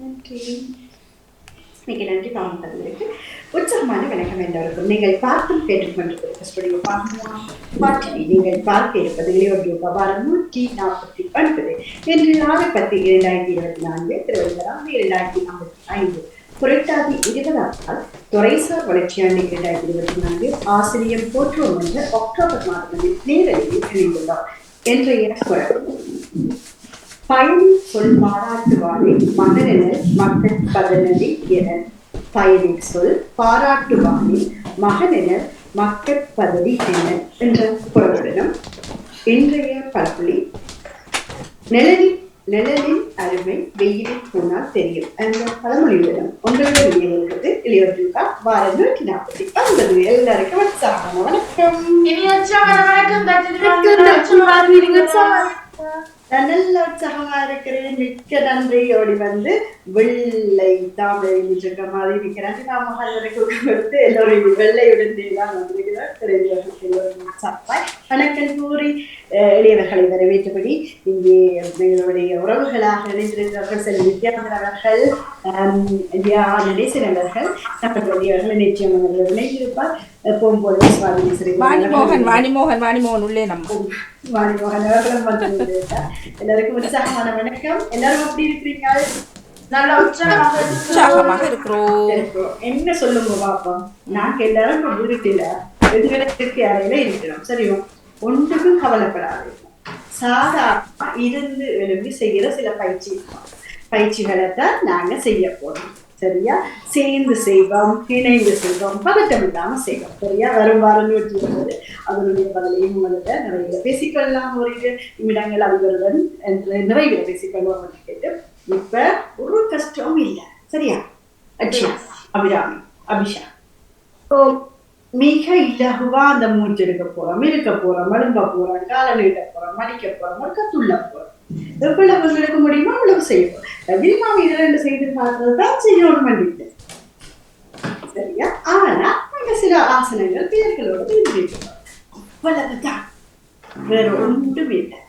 நன்றி. மிக நன்றி பாவந்தங்களுக்கு. உற்சாகமான வணக்கம் என்றவருக்கும். நீங்கள் பார்த்தும் கேட்டுக்கொண்டிருக்கிற ஸ்டுடியோ பாட்டி நீங்கள் பார்க்க இருப்பது இளையோர் வாரம் 149. இன்று 6/10/2024 திருவள்ளுவராம் 2045 புரட்டாதி 20ஆம் நாள் துறைசார் வளர்ச்சியாண்டு 2024 ஆசிரியம் போற்றுவோம் என்ற அக்டோபர் மாதத்தில் நேரடியில் இணைந்துள்ளார். இன்றைய குரல் பயன் சொல் பாராட்டுவானே மகனென மக்கள் பதனதி என பயனின் சொல் பாராட்டுவானே மகனென மக்கள் பதவி என என்ற குரலுடனும் இன்றைய பழமொழி நிழலின் அருமை வெயிலில் போனால் தெரியும் என்ற பழமொழியுடனும் உங்களுடைய நினைவுகிறது இளையோர்களுக்கா வாரம் 149. எல்லாருக்கும் உற்சாகமான வணக்கம். நல்ல உற்சாகமா இருக்கிறேன். மிக்க நன்றி. ஓடி வந்து வெள்ளை தாமரை இருக்க மாதிரி இருக்கிறாங்க. கொடுத்து எல்லோரும் வெள்ளையுடன் தான் வந்திருக்கிறார். வணக்கம் கூறி எளியவர்களை வரவேற்றபடி இங்கே எங்களுடைய உறவுகளாக நினைத்திருக்கிறார்கள் செல்வி வித்யானந்தன் அவர்கள், நடேசன் அவர்கள், நம்மளுடையவர்கள் நிச்சயம் அவர்கள் இணைந்திருப்பார். போகும்போது வாணிமோகன் உள்ளே நம்ம வாணிமோகன் அவர்களும் வந்து எல்லாருக்கும் உற்சாகமான வணக்கம். எல்லாரும் எப்படி இருக்கிறீங்க? நல்லா உற்சாகமாக இருக்கிறோம். என்ன சொல்லுங்க பாப்பா. நாங்க எல்லாரும் வீட்டுல எதிர்க்கு அறையில இருக்கிறோம். சரியோ, ஒன்றுக்கும் கவலைப்படாது. சாதாரண இருந்து எழுப்பி செய்கிற சில பயிற்சிகளை தான் நாங்க செய்ய போறோம். சரியா? சேர்ந்து செய்வோம், இணைந்து செய்வோம், பதட்டம் இல்லாம செய்வோம். சரியா? வரும் வாரம் 120 அதனுடைய பதிலையும் உங்கள்கிட்ட நிறைய பேசிக்கொள்ளலாம். ஒரு நிமிடங்கள் அதிபருடன் என்று நிறைய பேசிக்கொள்வோம் கேட்டு இப்ப ஒரு கஷ்டமும் இல்லை. சரியா? அட்சியா, அபிராமி, அபிஷா மிக இலகுவா அந்த மூச்சு எடுக்க போறோம், இருக்க போறோம், மழும்ப போறோம், கால நீட்ட போறோம், மடிக்க போறோம், ஒரு கத்துள்ள போறோம். எவ்வளவு எடுக்க முடியுமோ அவ்வளவு செய்யணும். அதிகமாக இது 2 செய்து பார்க்கறதுதான் செய்யணும் பண்ணிட்டு. சரியா? ஆனா நாங்க சில ஆசனங்கள் பேர்களோட தெரிஞ்சிருக்கோம். அவ்வளவுதான், வேற ஒன்றும் இல்லை.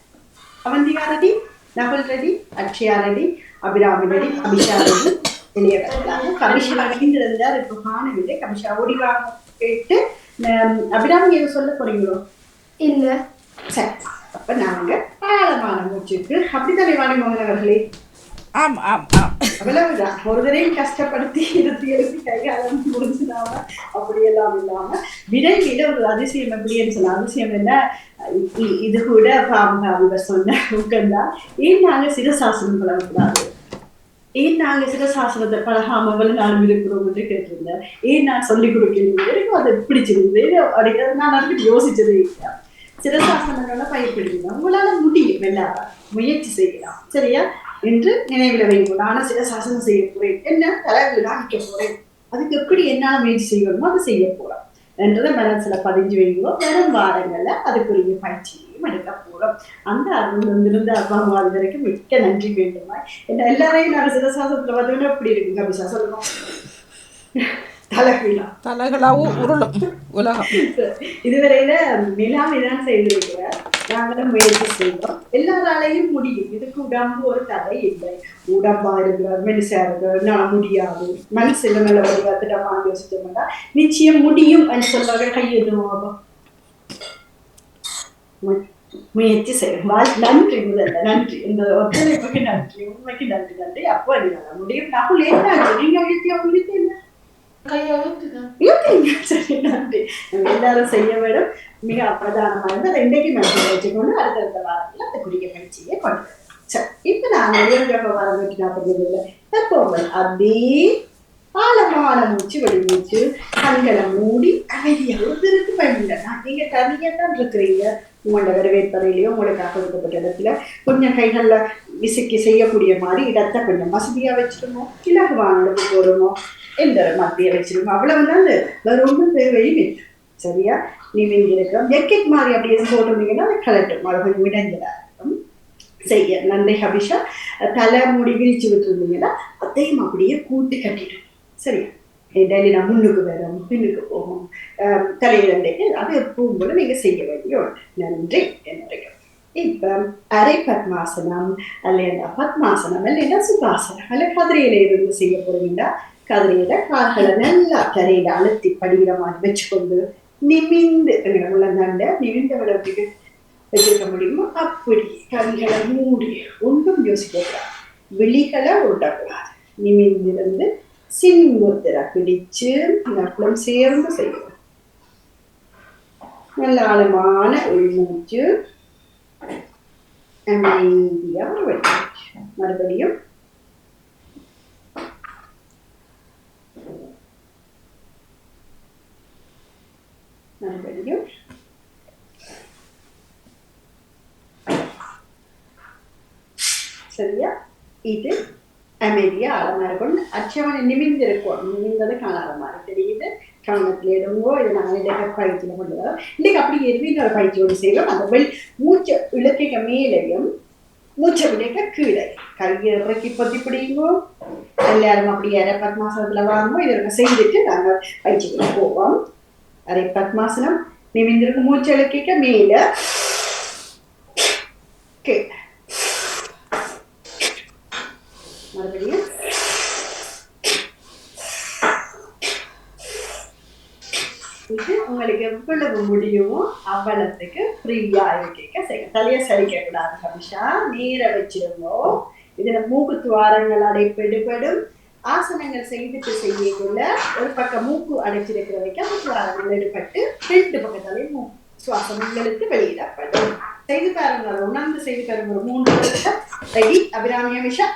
Avantika ready, Nakul ready, Akshaya ready, Abirami ready, Abisha ready, இளையவர்களாக கபிஷா இருந்தார். இப்போ காணவில்லை. கபிஷா ஓடிவாங்க கேட்டு அபிராமி எது சொல்ல போறீங்களோ? இல்ல. சரி, அப்ப நாங்க ஆழமான மூச்சுக்கு அப்படித்தானே வாணிமோகன் அவர்களே? ஆமா ஆமா ஆமா, அவ்வளவுதான். ஒரு தரையும் கஷ்டப்படுத்தி எழுப்பி கைகாலம் முடிஞ்சுடாம அப்படியெல்லாம் இல்லாம விரைவில ஒரு அதிசயம் எப்படின்னு சொன்ன அதிசயம் என்ன, இது கூட பாம்பு சொன்ன ஊக்கம்தான். ஏன் நாங்க சிரசாசனம் பழகக்கூடாது, ஏன் நாங்க சிரசாசனத்தை பழகாம நானும் இருக்கிறோம் என்று கேட்டிருந்தேன். ஏன் நான் சொல்லிக் கொடுக்கிறேன், எனக்கும் அதை பிடிச்சிருந்தது. அப்படிங்கிறது நான் அதுக்கு யோசிச்சதே இல்லை. சிரசாசனங்களை பயன்படுத்தினா உங்களால முடியும், எல்லாரும் முயற்சி செய்யலாம். சரியா? என்று நினைவில் வைக்கணும். நானும் சிரசாசனம் செய்ய போறேன், என்ன தலைவில நிற்க போறேன், அதுக்கு எப்படி என்னால முயற்சி செய்யணுமோ அதை செய்ய போறோம் என்றதை மனசுல பதிஞ்சு வைக்கிறோம். வரும் வாரங்கள்ல அதுக்குரிய பயிற்சியையும் எடுக்க போறோம். அந்த அருள் வந்திருந்த அப்பா அம்மா வரைக்கும் மிக்க நன்றி வேண்டுமா. என்ன எல்லாரையும் நான் சிரசாசனத்துல பார்த்தோன்னா எப்படி இருக்குங்க அபிஷா சொல்லணும்? தலைகளாவும் உருளும் உலகம். இதுவரையில நிலாமிதான் செய்திருக்கிறார். நாங்களும் முயற்சி செய்வோம். எல்லாராலையும் முடியும். இதுக்கு உடம்பு ஒரு தடை இல்லை. உடம்பா இருக்கிறார், மெலிசா இருக்கிறார், நான் முடியாது, மனசு நல்ல வடிவத்திடமா யோசிச்சோம்னா நிச்சயம் முடியும் என்று சொல்வார்கள். கையெழுதுவோம், முயற்சி செய்யும். நன்றி. முதல்ல நன்றி, இந்த ஒத்துழைப்புக்கு நன்றி, உண்மைக்கு நன்றி. நன்றி. அப்போ என்னால முடியும். நகுல் என்ன நீங்க உயிர்த்தி என்ன எல்லாரும் செய்ய வேண்டும். மிக அப்பிரதானமாக இன்றைக்கு மனசில் வச்சுக்கொண்டு அடுத்தடுத்த வாரத்தில் அந்த குடிய பயிற்சியை கொண்டு வரும். இப்ப நான் வாரம் 140 எப்போது அதே ஆழமான மூச்சு வெளிமூச்சு கண்களை மூடி அமைதியாக ஒருத்தருக்கு பயனில்லைன்னா நீங்க தனியத்தான் இருக்கிறீங்க. உங்களோட வரவேற்பறையிலையோ உங்களுக்கு கொடுக்கப்பட்ட இடத்துல கொஞ்சம் கைகள்ல விசுக்கி செய்யக்கூடிய மாதிரி இடத்தை கொஞ்சம் வசதியா வச்சிருமோ, இலகுவான இடத்து போடுமோ, எந்த மத்திய வச்சிருக்கோம், அவ்வளவுதான். வேற ஒன்றும் தேவையும் இல்லை. சரியா? நீங்க இருக்கிறோம் ஜெக்கெட் மாதிரி அப்படி எதுவும் போட்டிருந்தீங்கன்னா அதை கலட்டும், அது கொஞ்சம் இடைஞ்சலா இருக்கும். செய்ய நன்றி அபிஷா. தலை மூடி விரிச்சு விட்டுருந்தீங்கன்னா அதையும் அப்படியே கூட்டு கட்டிடும். சரியா? டெய்லி நான் முன்னுக்கு வரும், பின்னுக்கு போகும், தலையிலண்டைக்கு அது எப்பவும் போல நீங்க செய்ய வேண்டிய ஒன்று. நன்றி. என்ன இப்ப அரை பத்மாசனம் அல்லையா பத்மாசனம் இல்லைன்னா சுகாசனம் அல்ல கதிரையில இருந்து செய்ய போறீங்கன்னா கதிரையில கால்களை நல்லா கரையில அழுத்தி படிக்கிற மாதிரி வச்சுக்கொண்டு நிமிந்து உள்ளந்தாண்ட நிமிந்த விடத்துக்கு வச்சிருக்க முடியுமோ அப்படி கண்களை மூடி ஒன்றும் யோசிக்கக்கூடாது, விழிகளை விடக்கூடாது, நிமிந்திருந்து சிங்குத்திர பிடிச்சு நக்குளம் சேர்ந்து செய்யணும். நல்ல ஆழமான உள்மூச்சு அமைதியா மறுபடியும் மறுபடியும் சரியா. இது அமைதியா ஆழமா இருக்கும். அச்சவனை நிமிந்து இருக்கும், நிமிந்தது காணாத தெரியுது. கவனத்துல எடுங்கோ. இதை நாங்கள் இடைக்க பயிற்சியில கொண்டு வரோம். இன்னைக்கு அப்படி எதுவும் ஒரு பயிற்சியோடு செய்வோம். அந்த மூச்சை இலக்கைக்க மேலையும் மூச்சை விடைக்க கீழே கையை இறக்கி பொத்தி பிடிங்கோ. எல்லாரும் அப்படி அரை பத்மாசனத்துல வாங்குவோம். இதை செய்துட்டு நாங்கள் பயிற்சிக்குள்ள போவோம். அரை பத்மாசனம் நிமிந்திருக்கு. மூச்சை இலக்கிக்க மேல கீழே. மறுபடியும் இது உங்களுக்கு எவ்வளவு முடியுமோ அவ்வளவுக்கு ஃப்ரீயா இருக்க செய்ய. தலையை சரிக்க கூடாது கபிஷா, நீரை வச்சிருந்தோ. இதுல மூக்கு துவாரங்கள் அடைப்பெடுபடும். ஆசனங்கள் செய்துட்டு செய்யக்குள்ள ஒரு பக்கம் மூக்கு அடைச்சிருக்கிற வைக்க துவாரங்கள் எடுப்பட்டு ரெண்டு பக்கத்தாலையும் சுவாசம் உங்களுக்கு வெளியிடப்படும். செய்து பாருங்க, உணர்ந்து செய்து பாருங்க. ஒரு 3 நிமிஷம் ரெடி. அபிராமியா விஷா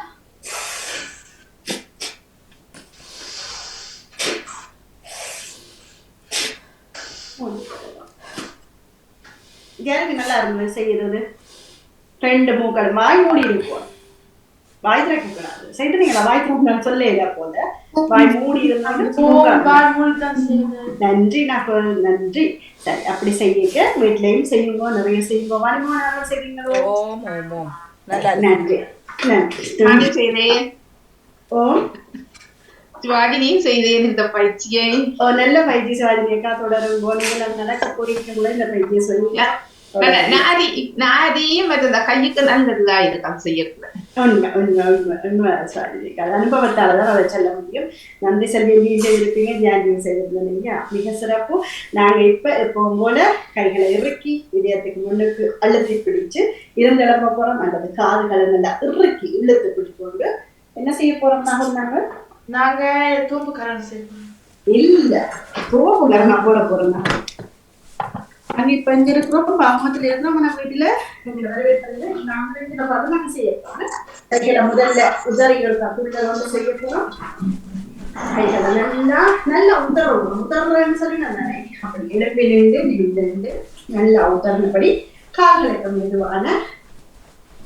எனக்கு நல்லா இருந்தது செய்யறது. 2 மூக்கள் வாய் மூடி இருக்கும், வாய் திறக்க கூடாது. செய்துங்களா? வாய் திறக்க சொல்ல இல்ல போல வாய் மூடி இருந்தாலும் நன்றி. நான் நன்றி. சரி, அப்படி செய்ய வீட்லயும் செய்யுங்க, நிறைய செய்யுங்க. வருமானம் செய்வீங்களோ? நன்றி நன்றி செய்தேன். ஓம் சிவாஜினியும் செய்தேன் இந்த பயிற்சியை. நல்ல பயிற்சி சிவாஜினி அக்கா. தொடரும் நீங்கள் நடக்க போறீங்களா இந்த பயிற்சியை சொல்லுங்க. நாதியும் அந்த கையுக்கு நல்லதுதா இருக்கான் செய்யறது. உண்மை உண்மை உண்மை உண்மை சிவாஜினி அக்கா. அனுபவத்தாலதான் அதை சொல்ல முடியும். நன்றி செல்வியும் செய்திருப்பீங்க, தியானியும் செய்திருந்தீங்க. மிக சிறப்பு. நாங்க இப்போ போல கைகளை இறுக்கி இதயத்துக்கு முன்னுக்கு அழுத்தி பிடிச்சு இருந்தெழுப்ப போறோம். அல்லது காதுகளை நல்லா இறுக்கி இழுத்து பிடிக்கொண்டு என்ன செய்ய போறோம்? நாங்க தூப்பு கரணம் செய்வோம். இல்ல, தூப்பு கரணம் போட போறோம். நாங்க இப்ப இங்க இருக்கிறோம், பாமத்துல இருக்கிறோம். நம்ம வீட்டுல நாங்க செய்ய போறோம். கைகளை முதல்ல உதறிகள் கட்டுள்ள செய்ய போறோம். கைகளை நல்லா நல்லா உதறன்னு சொல்லி நான் நினைக்கிறேன். அப்படி இடுப்பிலிருந்து நிமிர்ந்து நல்லா உதறினபடி கால்களுக்கு மெதுவான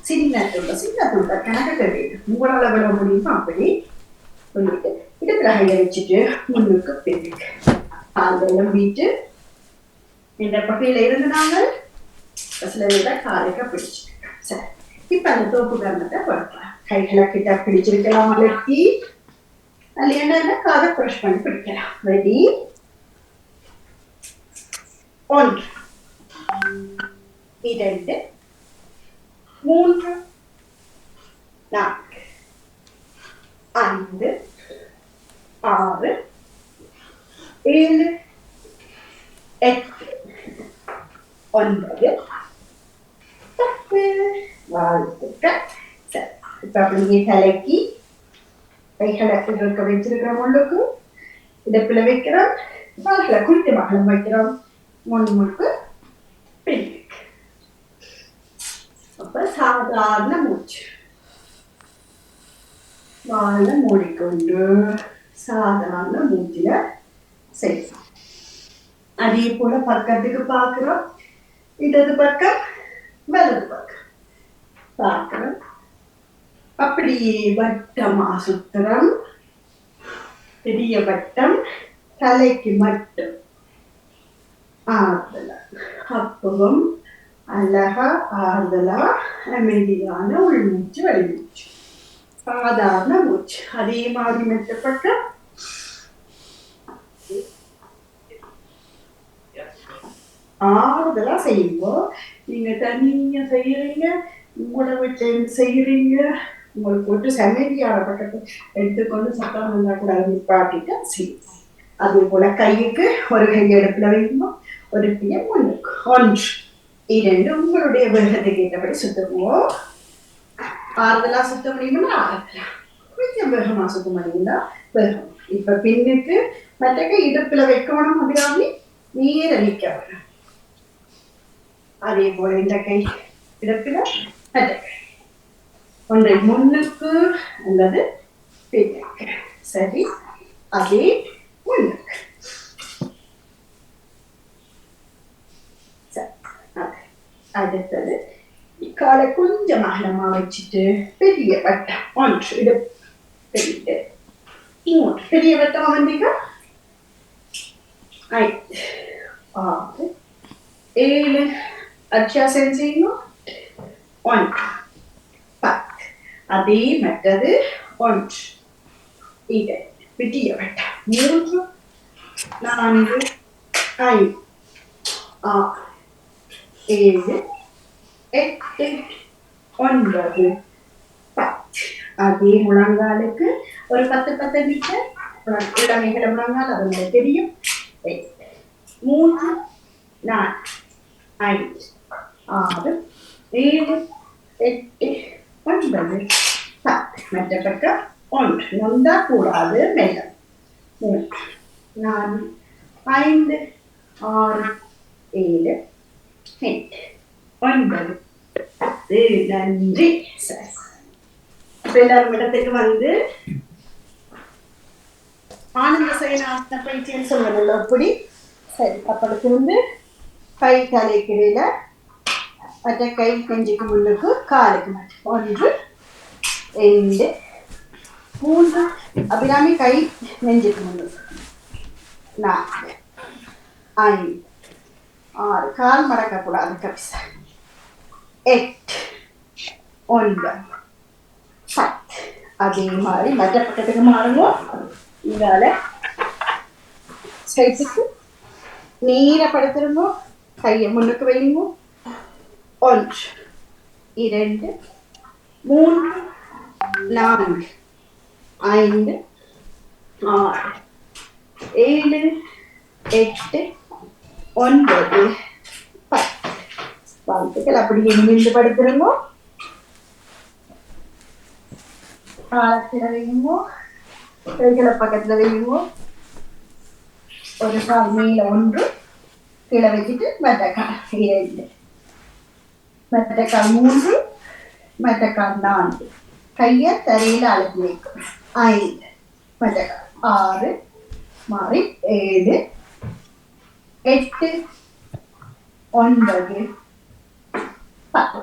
சின்ன துண்ட கணக்கு கட்டிடு. உங்களால விட முடியுமோ அப்படி சொல்லிட்டு இடுப்புல கையை வச்சுட்டு முன்னுக்கு பின்னுக்கு கால்களும் வீட்டு இந்த பகையில இருந்து நாங்கள் சில காலைக்க பிடிச்சிருக்கோம். சரி, இப்ப அந்த தோப்பு கரணத்தை கொடுக்கலாம். கைகளை கிட்ட பிடிச்சிருக்கலாம், அலட்டி அதுல என்ன காதை ப்ரஷ் பண்ணி பிடிக்கலாம். ரெடி? 1 2 3 4 5 6 7 8 9 10. வாழ்த்துக்கள். சரி, இப்ப அப்படியே கலக்கி கைகளை இருக்க வச்சிருக்கிறோம். முள்ளுக்கு இடுப்புல வைக்கிறோம். கால்களை குறித்த மகளும் வைக்கிறோம். முன்முக்கு பின்னுக்கு. அப்ப சாதாரண மூச்சு வாழ மூடிக்கொண்டு சாதாரண மூச்சில செய்யலாம். அதே போல பக்கத்துக்கு பார்க்கிறோம். இடது பக்கம் வலது பக்கம் பார்க்கிறோம். அப்படியே வட்டமா சுத்துறோம். பெரிய வட்டம் தலைக்கு மட்டும் ஆறுதலா. அப்பவும் அழகா ஆறுதலா அமைதியான உள்மூச்சு வெளிமூச்சு. சாதாரண மூச்சு. அதே மாதிரி மெத்த பக்கம் ஆறுதலா செய்யுங்க. நீங்க தனியா செய்யறீங்க, உங்களோட வீட்டுல செய்யறீங்க, உங்களுக்கு போட்டு சமைதியான பக்கத்தை எடுத்துக்கொண்டு சத்தம் வந்தா கூட அதை நிப்பாட்டிட்டு செய்யும். அதே போல கையுக்கு ஒரு கை அடுப்புல வைக்கணும், ஒரு கையை முன்னுக்கு. ஒன்று இரண்டு உங்களுடைய வேகத்துக்கு ஏற்றபடி சுத்துவோம். ஆறுதலா சுத்த முடியும்னா ஆறுதலா, கொஞ்சம் வேகமா சுத்த முடியும்னா வேகம். இப்ப பின்னுக்கு மற்ற கை இடுப்புல வைக்கணும், அப்படியாமி நீர நிக்க வேணும். அதே போல இந்த கை இடுப்புல மற்ற கை ஒன்றை முன்னுக்கு அல்லது பின்னுக்கு. சரி, அதே முன்னுக்கு. அடுத்தது காலை கொஞ்சம் அகலமா வச்சுட்டு பெரிய வட்டம் ஒன்று இடுப்பு இங்கோட்டு பெரிய வட்டமா வந்தீங்க. 5 6 7 அட்ஜாசன் செய்யணும். 1 10 அதே மற்றது 1 2 பெரிய வட்டம் 3 4 5 6 7 8 9 10 அதே முழங்காலுக்கு ஒரு 10 மீட்டர் இளமைகளை முழங்கால், அது உங்களுக்கு தெரியும். 3 4 5 6 7 8 9 10 மற்ற பக்கம் 1 நொந்தா கூடாது, மெல்ல. 3 4 5 6 7 8 9 10. நன்றி. சரி, இப்ப எல்லாரும் இடத்துக்கு வந்து ஆனந்த சயனாசன பயிற்சின்னு சொல்லணும். அப்படி சரி, அப்பளுக்கு வந்து கை தலைக்கிடையில மற்ற கை நெஞ்சுக்கு முன்னுக்கு காலுக்கு மட்டும். 1 2 3 அபிராமி கை நெஞ்சுக்கு முன்னுக்கு. 4 5 6 கால் மடக்கக்கூடாது, கபிசா. 8 9 10 அதே மாதிரி மற்ற பக்கத்துக்கு மாறுங்க. இதால சைஸுக்கு நீரப்படுத்திருங்க, கையை முன்னுக்கு வைங்க. 1 2 3 4 5 6 7 8 9 10 வாழ்த்துக்கள். அப்படியே நிமிர்ந்து படுத்துருங்க. காலத்துல வையுமோ, கைகளை பக்கத்துல வையுமோ. ஒரு கால் மேல 1 கீழே வச்சுட்டு மற்ற கால் 2 மற்ற கால் 3 மற்ற கால் 4 கையை தரையில அழுத்தி வைக்கும். 5 மற்ற கால் 6 மாறி 7 8 9 10.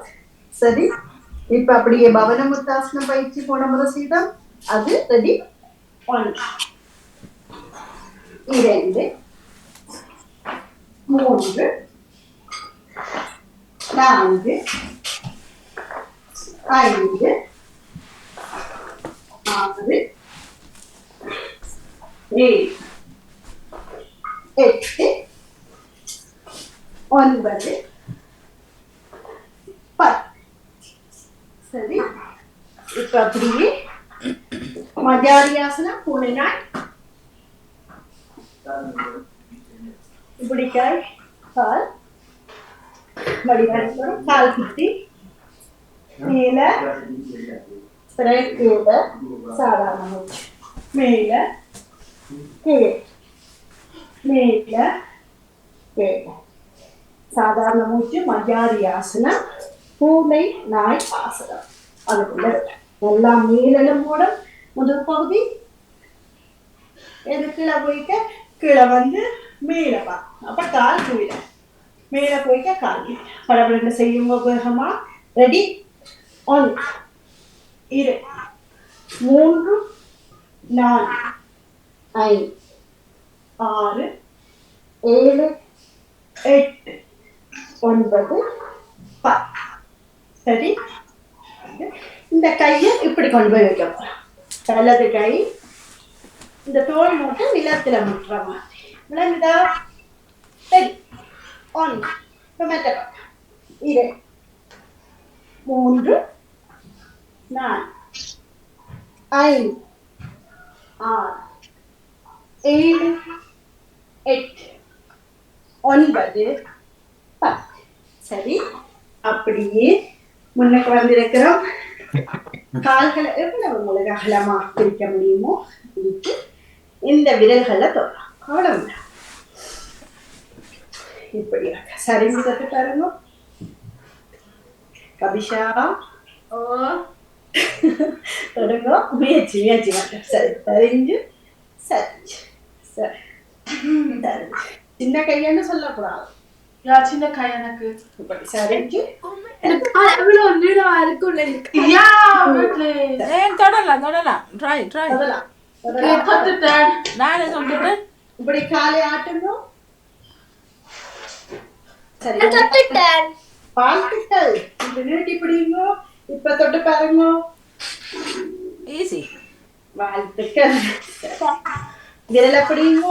சரி, இப்ப அப்படியே பவன முத்தாசன பயிற்சி போன முறை செய்தோம், அது ரெடி. 1 2 3 4 5 6 7 8 9 10. சரி, இப்ப அப்படியே மஜாரியாசனம் பூனை நாய். இப்படி கால் கால் வடிவம் கால் குத்தி மேல கீழே சாதாரண மூச்சு, மேல கீழே மேல கீழே சாதாரண மூச்சு. மஜாரியாசனம் பூனை நாய் ஆசனம். அதுக்குள்ள எல்லாம் மேலெலும்போட முதல் பகுதி எது கீழே போய்க்க, கீழே வந்து மேலே பா, அப்ப கால் கீழே மேலே போய்க்க கால் கீழே. படப்பட செய்யும் வேகமா. ரெடி. 1 2 3 4 5 6 7 8 9 10. சரி, இந்த கையை இப்படி கொண்டு போய் வைக்க போறோம். வலது கை இந்த தோல் மூட்டை நிலத்துல முட்டுற மாதிரி விளங்குதா? சரி, ஒன்று. இப்ப மெட்ட பக்கம். 2 3 4 5 6 7 8 9 10. சரி, அப்படியே முன்னுக்கு வந்திருக்கிறோம். கால்களை எவ்வளவு உங்களுக்கு அகலமா பிரிக்க முடியுமோ பிரித்து இந்த விரல்களை தொடரும். அவ்வளவு இப்படியாக சரி முதட்டு பாருங்க. கபிஷா ஓ தொடங்க. முயற்சி முயற்சி மட்டும். சரி சரிஞ்சு சரிஞ்சு சரி சரிஞ்சு. சின்ன கையான்னு சொல்லக்கூடாது. யா சின்ன கை எனக்கு இப்படி சரிஞ்சு அவ்வளவு நீளமா இருக்கும். யா வீட்ல ஏன் தொடலாம் தொடலாம் ட்ரை ட்ரை தொடலாம் தொடலாம். கத்துட்டேன். நானே சொல்லிட்டு இப்படி காலை ஆட்டுங்க. சரி தொட்டுட்டேன். வாழ்த்துக்கள். இந்த நீட்டி பிடிங்க. இப்ப தொட்டு பாருங்க. ஈஸி. வாழ்த்துக்கள். விரல பிடிங்க.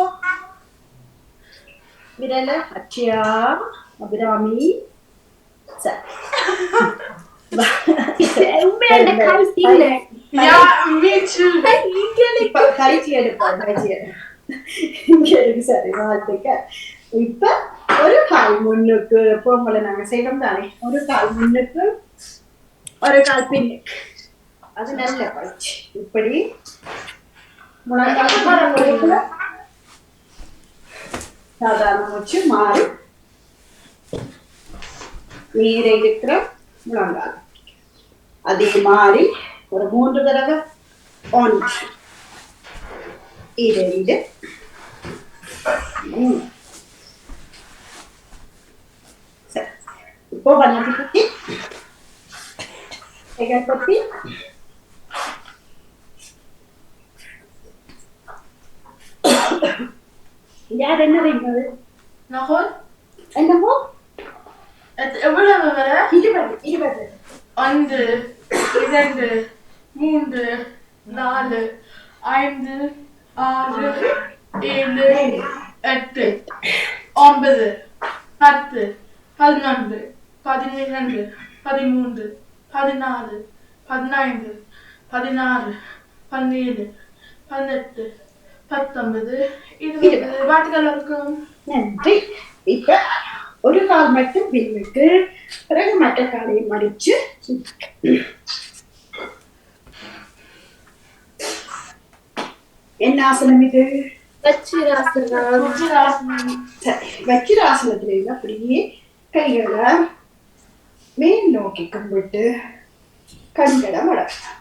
விரல அச்சியா அபிராமி. சரி உண்மையான கால் தீல. யா மீச்சு இப்ப கழிச்சி எடுப்போம். கழிச்சி இங்க இருக்கு. சரி வாழ்த்துக்கள். இப்ப ஒரு கால் முன்னுக்கு போகும்போது நாங்க செய்யறோம் தானே, ஒரு கால் முன்னுக்கு ஒரு கால் பின்னுக்கு. அது நல்ல பயிற்சி. இப்படி முழங்கால் சாதாரண மூச்சு மாறி நீரை இருக்கிற முழங்கால் அதே மாறி ஒரு 3 தடவை. 1 2 3. சரி, இப்போ வண்ணத்தை பத்தி கைகள் பத்தி யார் என்ன வைக்கிறது? நகோல் என்னமோ எவ்வளவு வர 20 20 1 2 3 4 5 6 7 8 9 10 11 12 13 14 15 16 17 18 19 20 வாட்டுகள் இருக்கும். நன்றி. இப்ப ஒரு கால் மட்டும் பின்னுக்கு, பிறகு மற்ற காலை மடிச்சு என்ன ஆசனம் இது? வச்சிராசனம். சரி, வச்சிராசனத்துல இருந்து அப்படியே கைகளை மேல் நோக்கி கும்பிட்டு கண்களை மடக்கலாம்.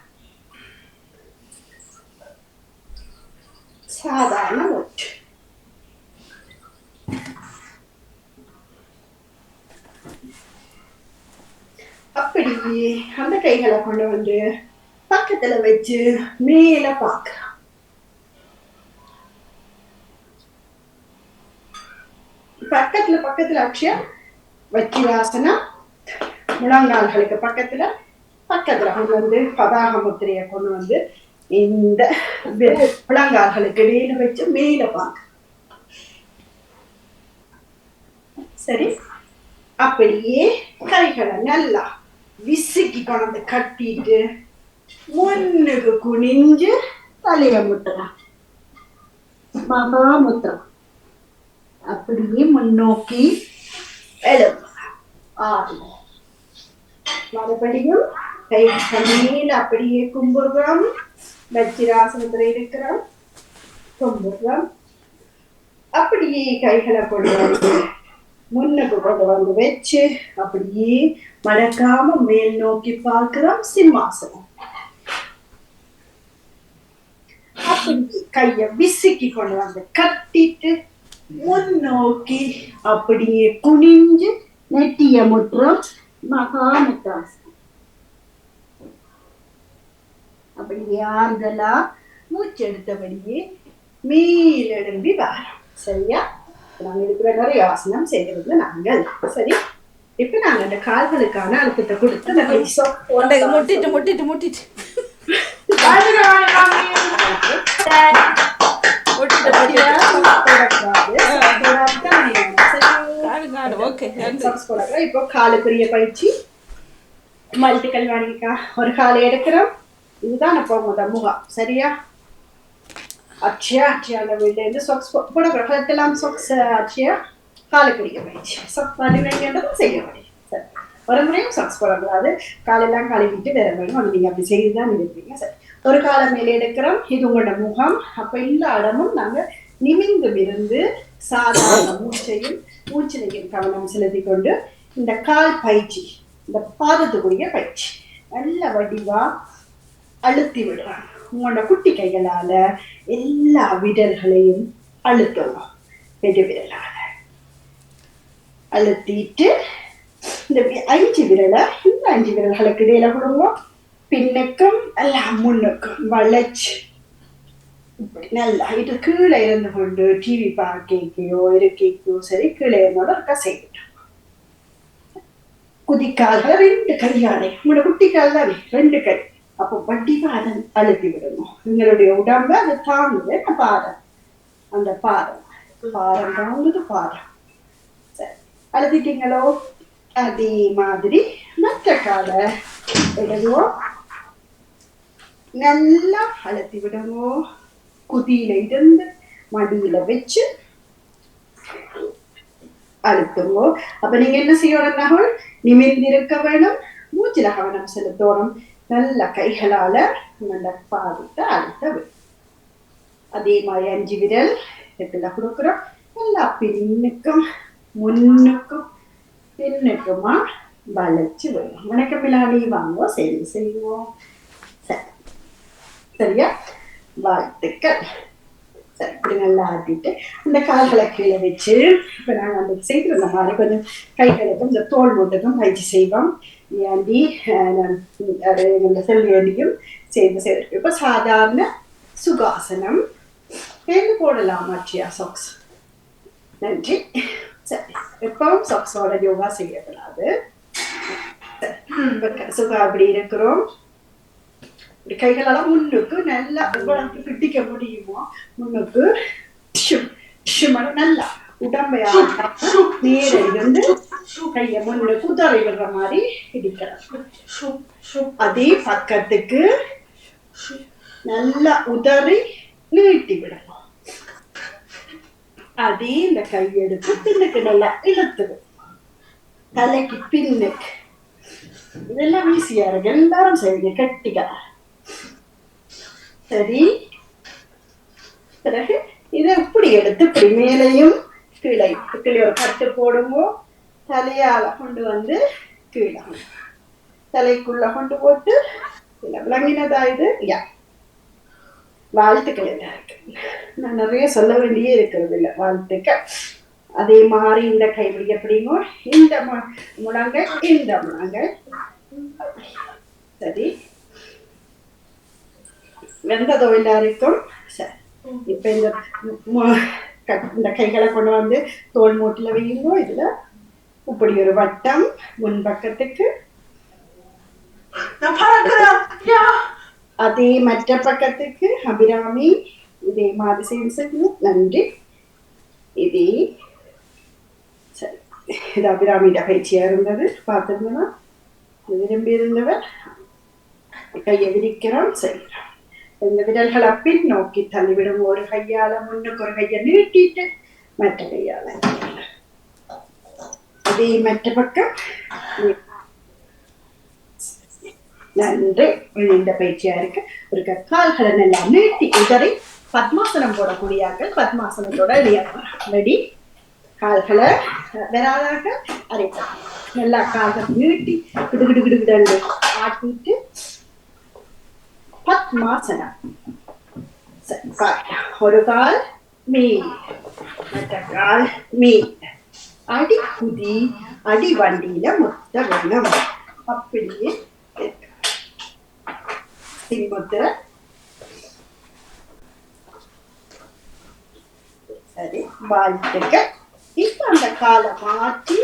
சாதாரண மூச்சு. அப்படியே அந்த கைகளை கொண்டு வந்து பக்கத்துல வச்சு மேல பார்க்கலாம். பக்கத்துல அக்ஷயா வச்சிராசனம். முழங்கால்களுக்கு பக்கத்துல கொண்டு வந்து பதாக முத்திரைய கொண்டு வந்து இந்த முழங்கால்களுக்கு இடையில வச்சு மேல பார்க்க. சரி, அப்படியே கைகளை நல்லா விசுக்கி கொண்டு கட்டிட்டு முன்னுக்கு குனிஞ்சு தலைய முட்டலாம். மகாமுத்திரம். அப்படியே முன்னோக்கி எழும்பலாம். மறுபடியும் கை மேல அப்படியே கும்புறோம். வச்சிராசனத்துல இருக்கிறோம், கும்புறோம். அப்படியே கைகளை கொண்டு வந்து முன்னுக்கு கொண்டு வந்து வச்சு அப்படியே மடக்காம மேல் நோக்கி பார்க்கிறோம். சிம்மாசனம். அப்படியே கைய விசுக்கி கொண்டு வந்து கட்டிட்டு முன்னோக்கி அப்படியே குனிஞ்சு நெட்டிய முற்றம். மகாமுத்ராசனம். அப்படியே ஆறுதலா மூச்சு எடுத்தபடியே மேலெழும்பி வரோம். சரியா? நாங்க இருக்கிற நிறைய ஆசனம் செய்யறது நாங்கள். சரி, இப்ப நாங்க அந்த கால்களுக்கான அழுத்தத்தை கொடுத்து அந்த முட்டிட்டு முட்டிட்டு முட்டிட்டு ஓகே. இப்போ காலுக்குரிய பயிற்சி. மல்டிக்கல் வாங்கிக்கா. ஒரு காலை எடுக்கிறோம். இதுதான் அப்போ முகம். சரியா? அட்சயா அந்த வீட்டுல இருந்து சொக்ஸ் போட கலத்தெல்லாம் சொக்ஸ் அட்சயா காலுக்குரிய பயிற்சி. சொக்ஸ் பண்ணிக்கிறதும் செய்ய முடியும். சரி, ஒரு முறையும் சொக்ஸ் போடக்கூடாது. காலெல்லாம் கழுவிட்டு வேற வேணும். அது நீங்க அப்படி செய்துதான் இருப்பீங்க. சரி, ஒரு காலை மேலே எடுக்கிறோம். இது உங்களோட முகம். அப்ப எல்லா இடமும் நாங்க நிமிந்து இருந்து சாதாரண மூச்சிலையும் கவனம் செலுத்தி கொண்டு இந்த கால் பயிற்சி, இந்த பாதத்துக்குரிய பயிற்சி நல்ல வடிவா அழுத்தி விடுறோம். உங்களோட குட்டி கைகளால எல்லா விரல்களையும் அழுத்தணும். பெரு விரலால அழுத்திட்டு இந்த 5 விரலை இந்த 5 விரல்களுக்கு இடையில கொடுங்க. பின்னுக்கும் எல்லாம் முன்னுக்கும் வளைச்சு நல்லா இது கீழே இருந்து கொண்டு டிவி பார்க்கையோ இருக்கைக்கோ சரி, கீழே இருந்தோட இருக்கா செய்யட்டும். குதிக்கால்களை 2 கையாலே, உங்களோட குட்டி கால் தானே 2 கை. அப்போ வட்டிவா அதை அழுத்தி விடணும். உங்களுடைய உடம்ப அதை தாங்குது. பாதம், அந்த பாதம் தாங்குது. பாதம் சரி, அழுத்திட்டீங்களோ? அதே மாதிரி மற்ற காலை விடுவோம். நல்லா அழுத்தி விடுவோம். குதியில இருந்து மடியில வச்சு அழுத்துவோம். அப்ப நீங்க என்ன செய்யணும்? நிமிர்ந்திருக்க வேணும். மூச்சில கவனம் செலுத்தணும். நல்ல கைகளால நல்ல பாதத்தை அழுத்த வேணும். அதே மாதிரி 5 விரல் இதுல கொடுக்குறோம். நல்லா பின்னுக்கும் முன்னுக்கும் பின்னுக்குமா வளைச்சு வேணும். வணக்கம் மிலானி, வாங்க சேர்ந்து செய்வோம். சரி, சரியா? வாழ்த்துக்கள். சரி, இப்படி நல்லா ஆட்டிட்டு இந்த கால்களை கீழே வச்சு இப்ப நாங்க அந்த செய்திருந்த மாதிரி கொஞ்சம் கைகளுக்கும் இந்த தோல் மூட்டுக்கும் பயிற்சி செய்வோம். ஏண்டி செல்வியடியும் சேர்ந்து செய்திருக்கு. இப்ப சாதாரண சுகாசனம் சேர்ந்து போடலாம். மாற்றியா சாக்ஸ்? நன்றி. சரி, எப்பவும் சாக்ஸோட யோகா செய்யக்கூடாது. சுகா அப்படி இருக்கிறோம். கைகளெல்லாம் முன்னுக்கு நல்லா எவ்வளவு கிட்டிக்க முடியுமோ முன்னுக்கு நல்லா உடம்பையா நேர இருந்து கைய முன்னுக்கு உதறி விடுற மாதிரி இடிக்கிறோம். அதே பக்கத்துக்கு நல்லா உதறி நீட்டி விடணும். அதே இந்த கையெடுத்து பின்னுக்கு நல்லா இழுத்துடும். தலைக்கு பின்னுக்கு. இதெல்லாம் ஈஸியா இருக்கு. எல்லாரும் செய்வீங்க கட்டிக்கா. சரி, பிறகு இதை இப்படி எடுத்து இப்படி மேலையும் கீழே ஒரு கட்டு போடுவோம். தலையால கொண்டு வந்து கீழே தலைக்குள்ள கொண்டு போட்டு விளங்கினதா இது? யா, வாழ்த்துக்கள் எல்லாருக்கு. நான் நிறைய சொல்ல வேண்டியே இருக்கிறது இல்லை. வாழ்த்துக்கள். அதே மாதிரி இந்த கைப்பிடி எப்படிங்கோ, இந்த முழங்கை இந்த முழங்கை. சரி, வெந்ததோ எல்லாருக்கும்? சரி, இப்ப இந்த கைகளை கொண்டு வந்து தோல் மூட்டில வையுங்கோ. இதுல இப்படி ஒரு வட்டம் முன்பக்கத்துக்கு, அதே மற்ற பக்கத்துக்கு அபிராமி. இதே மாதிரி செய்யணும். நன்றி. இதே சரி, இது அபிராமியோட பயிற்சியா இருந்தது. பார்த்துருந்தா விரும்பி இருந்தவர் கையை விரிக்கிறோம், செய்யறோம். இந்த விரல்களை பின் நோக்கி தள்ளிவிடும். ஒரு கையால முன்னுக்கு ஒரு கையை நீட்டிட்டு மற்ற கையால அதே மற்ற பக்கம். நன்றி. இந்த பயிற்சியா இருக்கு. ஒரு கால்களை நல்லா நீட்டி உதறி பத்மாசனம் போடக்கூடியார்கள் பத்மாசனத்தோட ரெடி. கால்களை வராதாக அரைப்போம். நல்லா கால்கள் நீட்டி கிடுகிடுகிடுகிடு ஆட்டிட்டு பத்மாசனம். ஒரு கால் மீன், மற்ற கால் மீன். அடி குதி அடி வண்டியில முத்த வேணும். அப்படியே முத்திர. சரி, வாழ்த்துக்கள். இப்ப அந்த காலை மாற்றி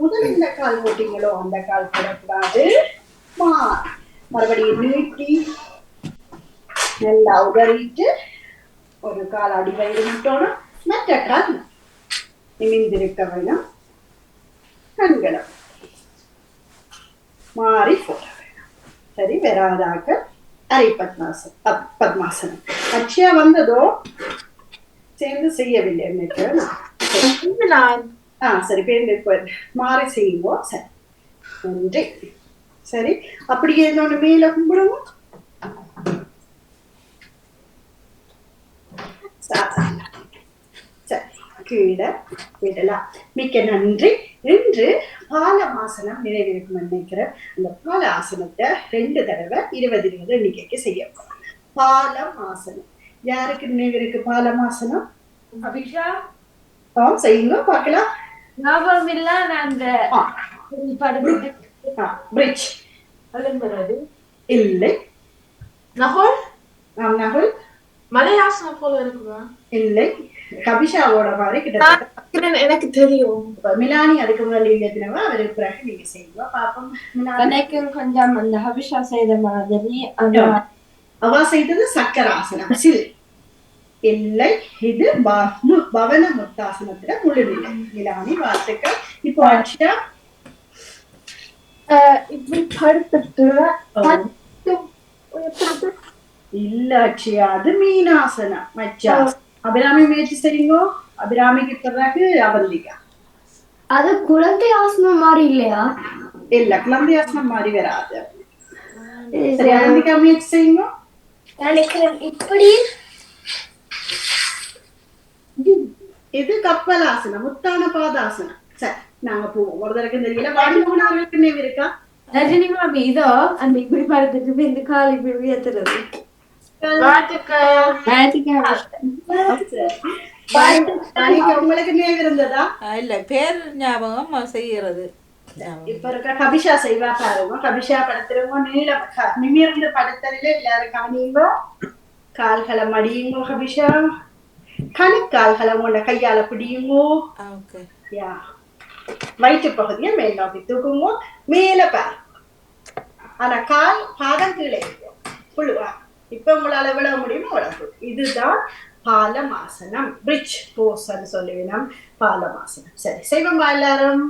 முதல் இந்த கால் போட்டீங்களோ அந்த கால் போடக்கூடாது. மறுபடியும் நீட்டி நல்லா உதறிட்டு ஒரு கால் அடி வயிறு விட்டோம். மற்ற கால் நிமிந்திருக்க வேணும். கண்களும் மாறி போட வேணும். சரி, வராதாக அரை பத்மாசனம். அக்ஷயா வந்ததோ சேர்ந்து செய்யவில்லை எனக்கு. சரி, பேருந்து மாறி செய்வோம். சரி, நன்றி. சரி, அப்படியே இன்னொன்று மேல கும்பிடுவோம். சரி, கீழே விடலாம். மிக்க நன்றி. இன்று பாலமாசனம் நிறைவேறும் நினைக்கிறேன். அந்த பால ஆசனத்தை 2 தடவை 20 எண்ணிக்கைக்கு செய்ய போறோம். பாலமாசனம் யாருக்கு நினைவிருக்கு? பாலமாசனம் அபிஷா செய்யுங்க பார்க்கலாம். ஞாபகம் இல்ல. நான் அந்த பிரிட்ஜ் இல்லை. நகுல் நகுல் மலையாசனம் போல இருக்குமா? இல்லை. கபிஷாவோட மாதிரி கிட்ட எனக்கு தெரியும். மிலானி அதுக்கு முதல்ல எழுதினவா, அவருக்கு பிறகு நீங்க செய்யுங்க பாப்போம். எனக்கு கொஞ்சம் அந்த அபிஷா செய்த மாதிரி அவ செய்தது சக்கராசனம் சில் இல்லை. இது பவன முத்தாசனத்துல முழுநிலை. மிலானி வாழ்த்துக்கள். இப்போ அக்ஷயா இப்படி படுத்துட்டு இல்ல அக்ஷயா, அது மீனாசனம். மச்சா அபிராமி முயற்சி செய்யுங்க. அபிராமிக்கு பிறகு அவந்திகா. அது குழந்தை ஆசனம் மாதிரி இல்லையா? இல்ல, குழந்தை ஆசனம் மாதிரி வராது. சரி, அவந்திகா முயற்சி செய்யுங்க. நினைக்கிறேன் இப்படி. இது கப்பலாசனம், முத்தான பாதாசனம். சரி, நாங்க போவோம். ஒரு தடவை தெரியல. வாடினவர்களுக்கு நினைவு இருக்கா? ரஜினி மாமி இதோ அந்த இப்படி படுத்துட்டு இந்த கால் இப்படி உயர்த்துறது. உங்களுக்கு நினைவு இருந்ததா? இல்ல, பேர் ஞாபகம் செய்யறது. இப்ப இருக்க கபிஷா செய்வா பாருங்க. கபிஷா படுத்துறவங்க நீளம் நிமிர்ந்து படுத்தல எல்லாரும் கவனியுங்க. கால்களை மடியுங்க. கபிஷா கணுக்கால்களை உங்களோட கையால பிடியுங்கோ. வயிற்று பகுதியை மேல் நோக்கி தூக்குங்க. மேல பாரு. ஆனா கால் பாதம் கீழே இருக்கும். புழுவா இப்ப உங்களால விழ முடியுமோ அவ்வளவு. இதுதான் பாலமாசனம். பிரிட்ஜ் போஸ் சொல்லுவேன். பாலமாசனம். சரி, செய்வோமா எல்லாரும்?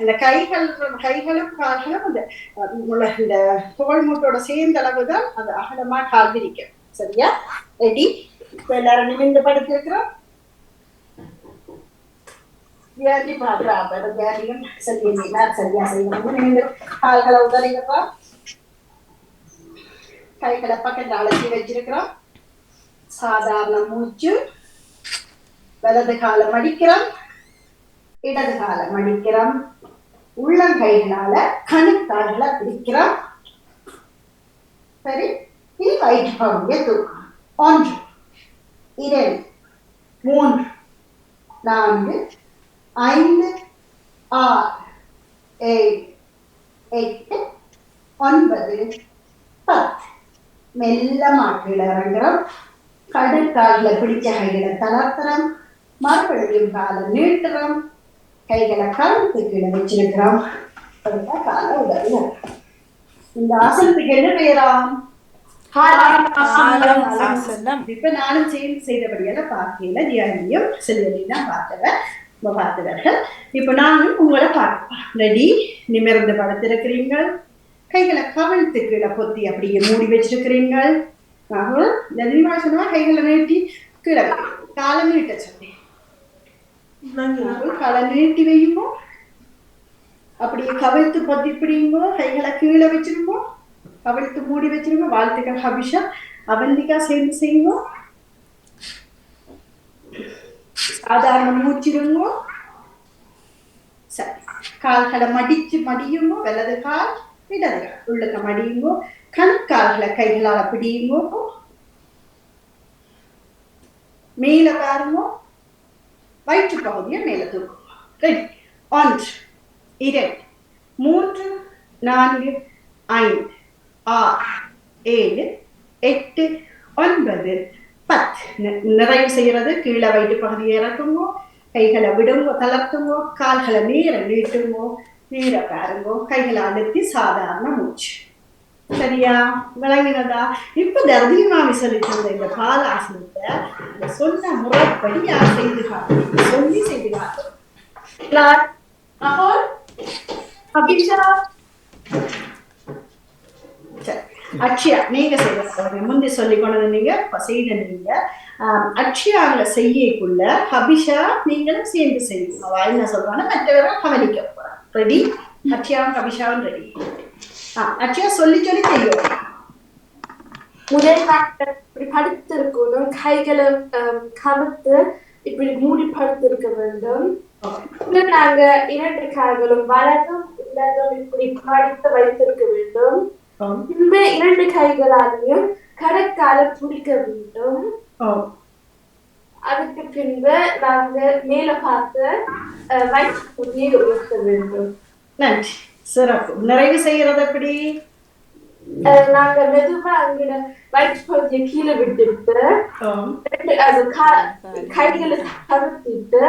இந்த கைகளும் கால்களும் இந்த தோல் மூட்டோட சேர்ந்த அளவுதான் அது அகலமா கால் விரிக்கும். சரியா? ரெடி? இப்ப எல்லாரும் நிமிர்ந்து படுத்திருக்கிறோம். வியாதி பாக்குறாங்க. வியாதியும் சரியா செய்யணும். நிமிர்ந்து கால்களை உதறிக்கிறோம். கைகளை பக்கத்துல அழைச்சி வச்சிருக்கிறோம். சாதாரண மூச்சு. வலது காலை மடிக்கிறோம், இடது காலை மடிக்கிறோம். உள்ளங்கைகளால கணுக்கால்களை பிடிக்கிறோம். சரி, இனி வயிற்று பகுதியை தூக்கணும். 1 2 3 4 5 6 7 8 9 10. மெல்ல மாட்டில இறங்குறோம். கடுக்கால்ல பிடிச்ச கைகளை தளர்த்துறோம். மறுபடியும் காலை நீட்டுறோம். கைகளை கழுத்து கீழே வச்சிருக்கிறோம். காலை உதவி. இந்த ஆசனத்துக்கு என்ன பெயராம்? இப்ப நானும் சேர்ந்து செய்தபடியெல்லாம் பார்க்கல. தியானியும் செல்வதையும் தான் பார்த்தவர்கள். இப்ப நானும் உங்களை பார்ப்பேன். ரெடி? நிமிர்ந்து படுத்திருக்கிறீர்கள். கைகளை கவிழ்த்து கீழே பொத்தி அப்படியே மூடி வச்சிருக்கிறீர்கள். சொன்னா கைகளை நீட்டி கீழே காலை நீட்ட சொன்னேன். காலை நீட்டி வையுமோ, அப்படியே கவிழ்த்து பொத்தி பிடியுமோ, கைகளை கீழே வச்சிருமோ, கவிழ்த்து மூடி வச்சிருமோ. வாழ்த்துக்கள் அபிஷா. அவந்திகா சேர்ந்து செய்வோம். சாதாரண மூச்சிருங்கோ. சரி, கால்களை மடியுமோ. வலது கால் இடது கால் உள்ளுக்க மடியுங்கோ. கணுக்கால்களை கைகளால பிடியுங்கோ. மேல பாருங்கோ. வயிற்று பகுதியை மேல தூக்குங்க. ரெடி? 1 2 3 4 5 6 7 8 9 10. நிறைவு செய்யறது. கீழே வயிற்று பகுதியை இறக்குங்கோ. கைகளை விடுங்கோ, தளர்த்துங்கோ. கால்களை நேர நீட்டுங்கோ. நேர பாருங்கோ. கைகளை அழுத்தி சாதாரண மூச்சு. சரியா? விளங்கினதா? இப்ப தர்தினி மாமி சொல்லி தந்த இந்த பாலாசனத்தை சொன்ன முறைப்படி யார் செய்து காட்டு? சொல்லி செய்து காட்டு. நகுல், அபிஷா சரி, அக்ஷயா நீங்க செய்ய முந்தி சொல்லி கொண்டது நீங்க செய்த நீங்க அக்ஷயால செய்யக்குள்ள ஹபிஷா நீங்களும் சேர்ந்து செய்யும். அவ என்ன சொல்றாங்க, மற்றவரை கவனிக்க போறான். ரெடி? அக்ஷயாவும் ஹபிஷாவும் ரெடி. அக்ஷயா சொல்லி சொல்லி செய்யும். முதல் இப்படி படுத்திருக்கணும், கைகளை கமத்து இப்படி மூடி படுத்திருக்க வேண்டும். நாங்க 2 கால்களும் வலதும் இடதும் இப்படி படுத்து வைத்திருக்க வேண்டும். இந்த 2 கைகளாலையும் கடற்கால பிடிக்க வேண்டும். அதுக்கு பின்பு நாங்க மேல பார்த்து வயிற்று உயர்த்த வேண்டும். நன்றி, சிறப்பு. நிறைவு செய்யறது எப்படி? நாங்க மெதுவா அங்கிட வயிற்று பகுதியை கீழே விட்டுட்டு அது கைகளை கருத்திட்டு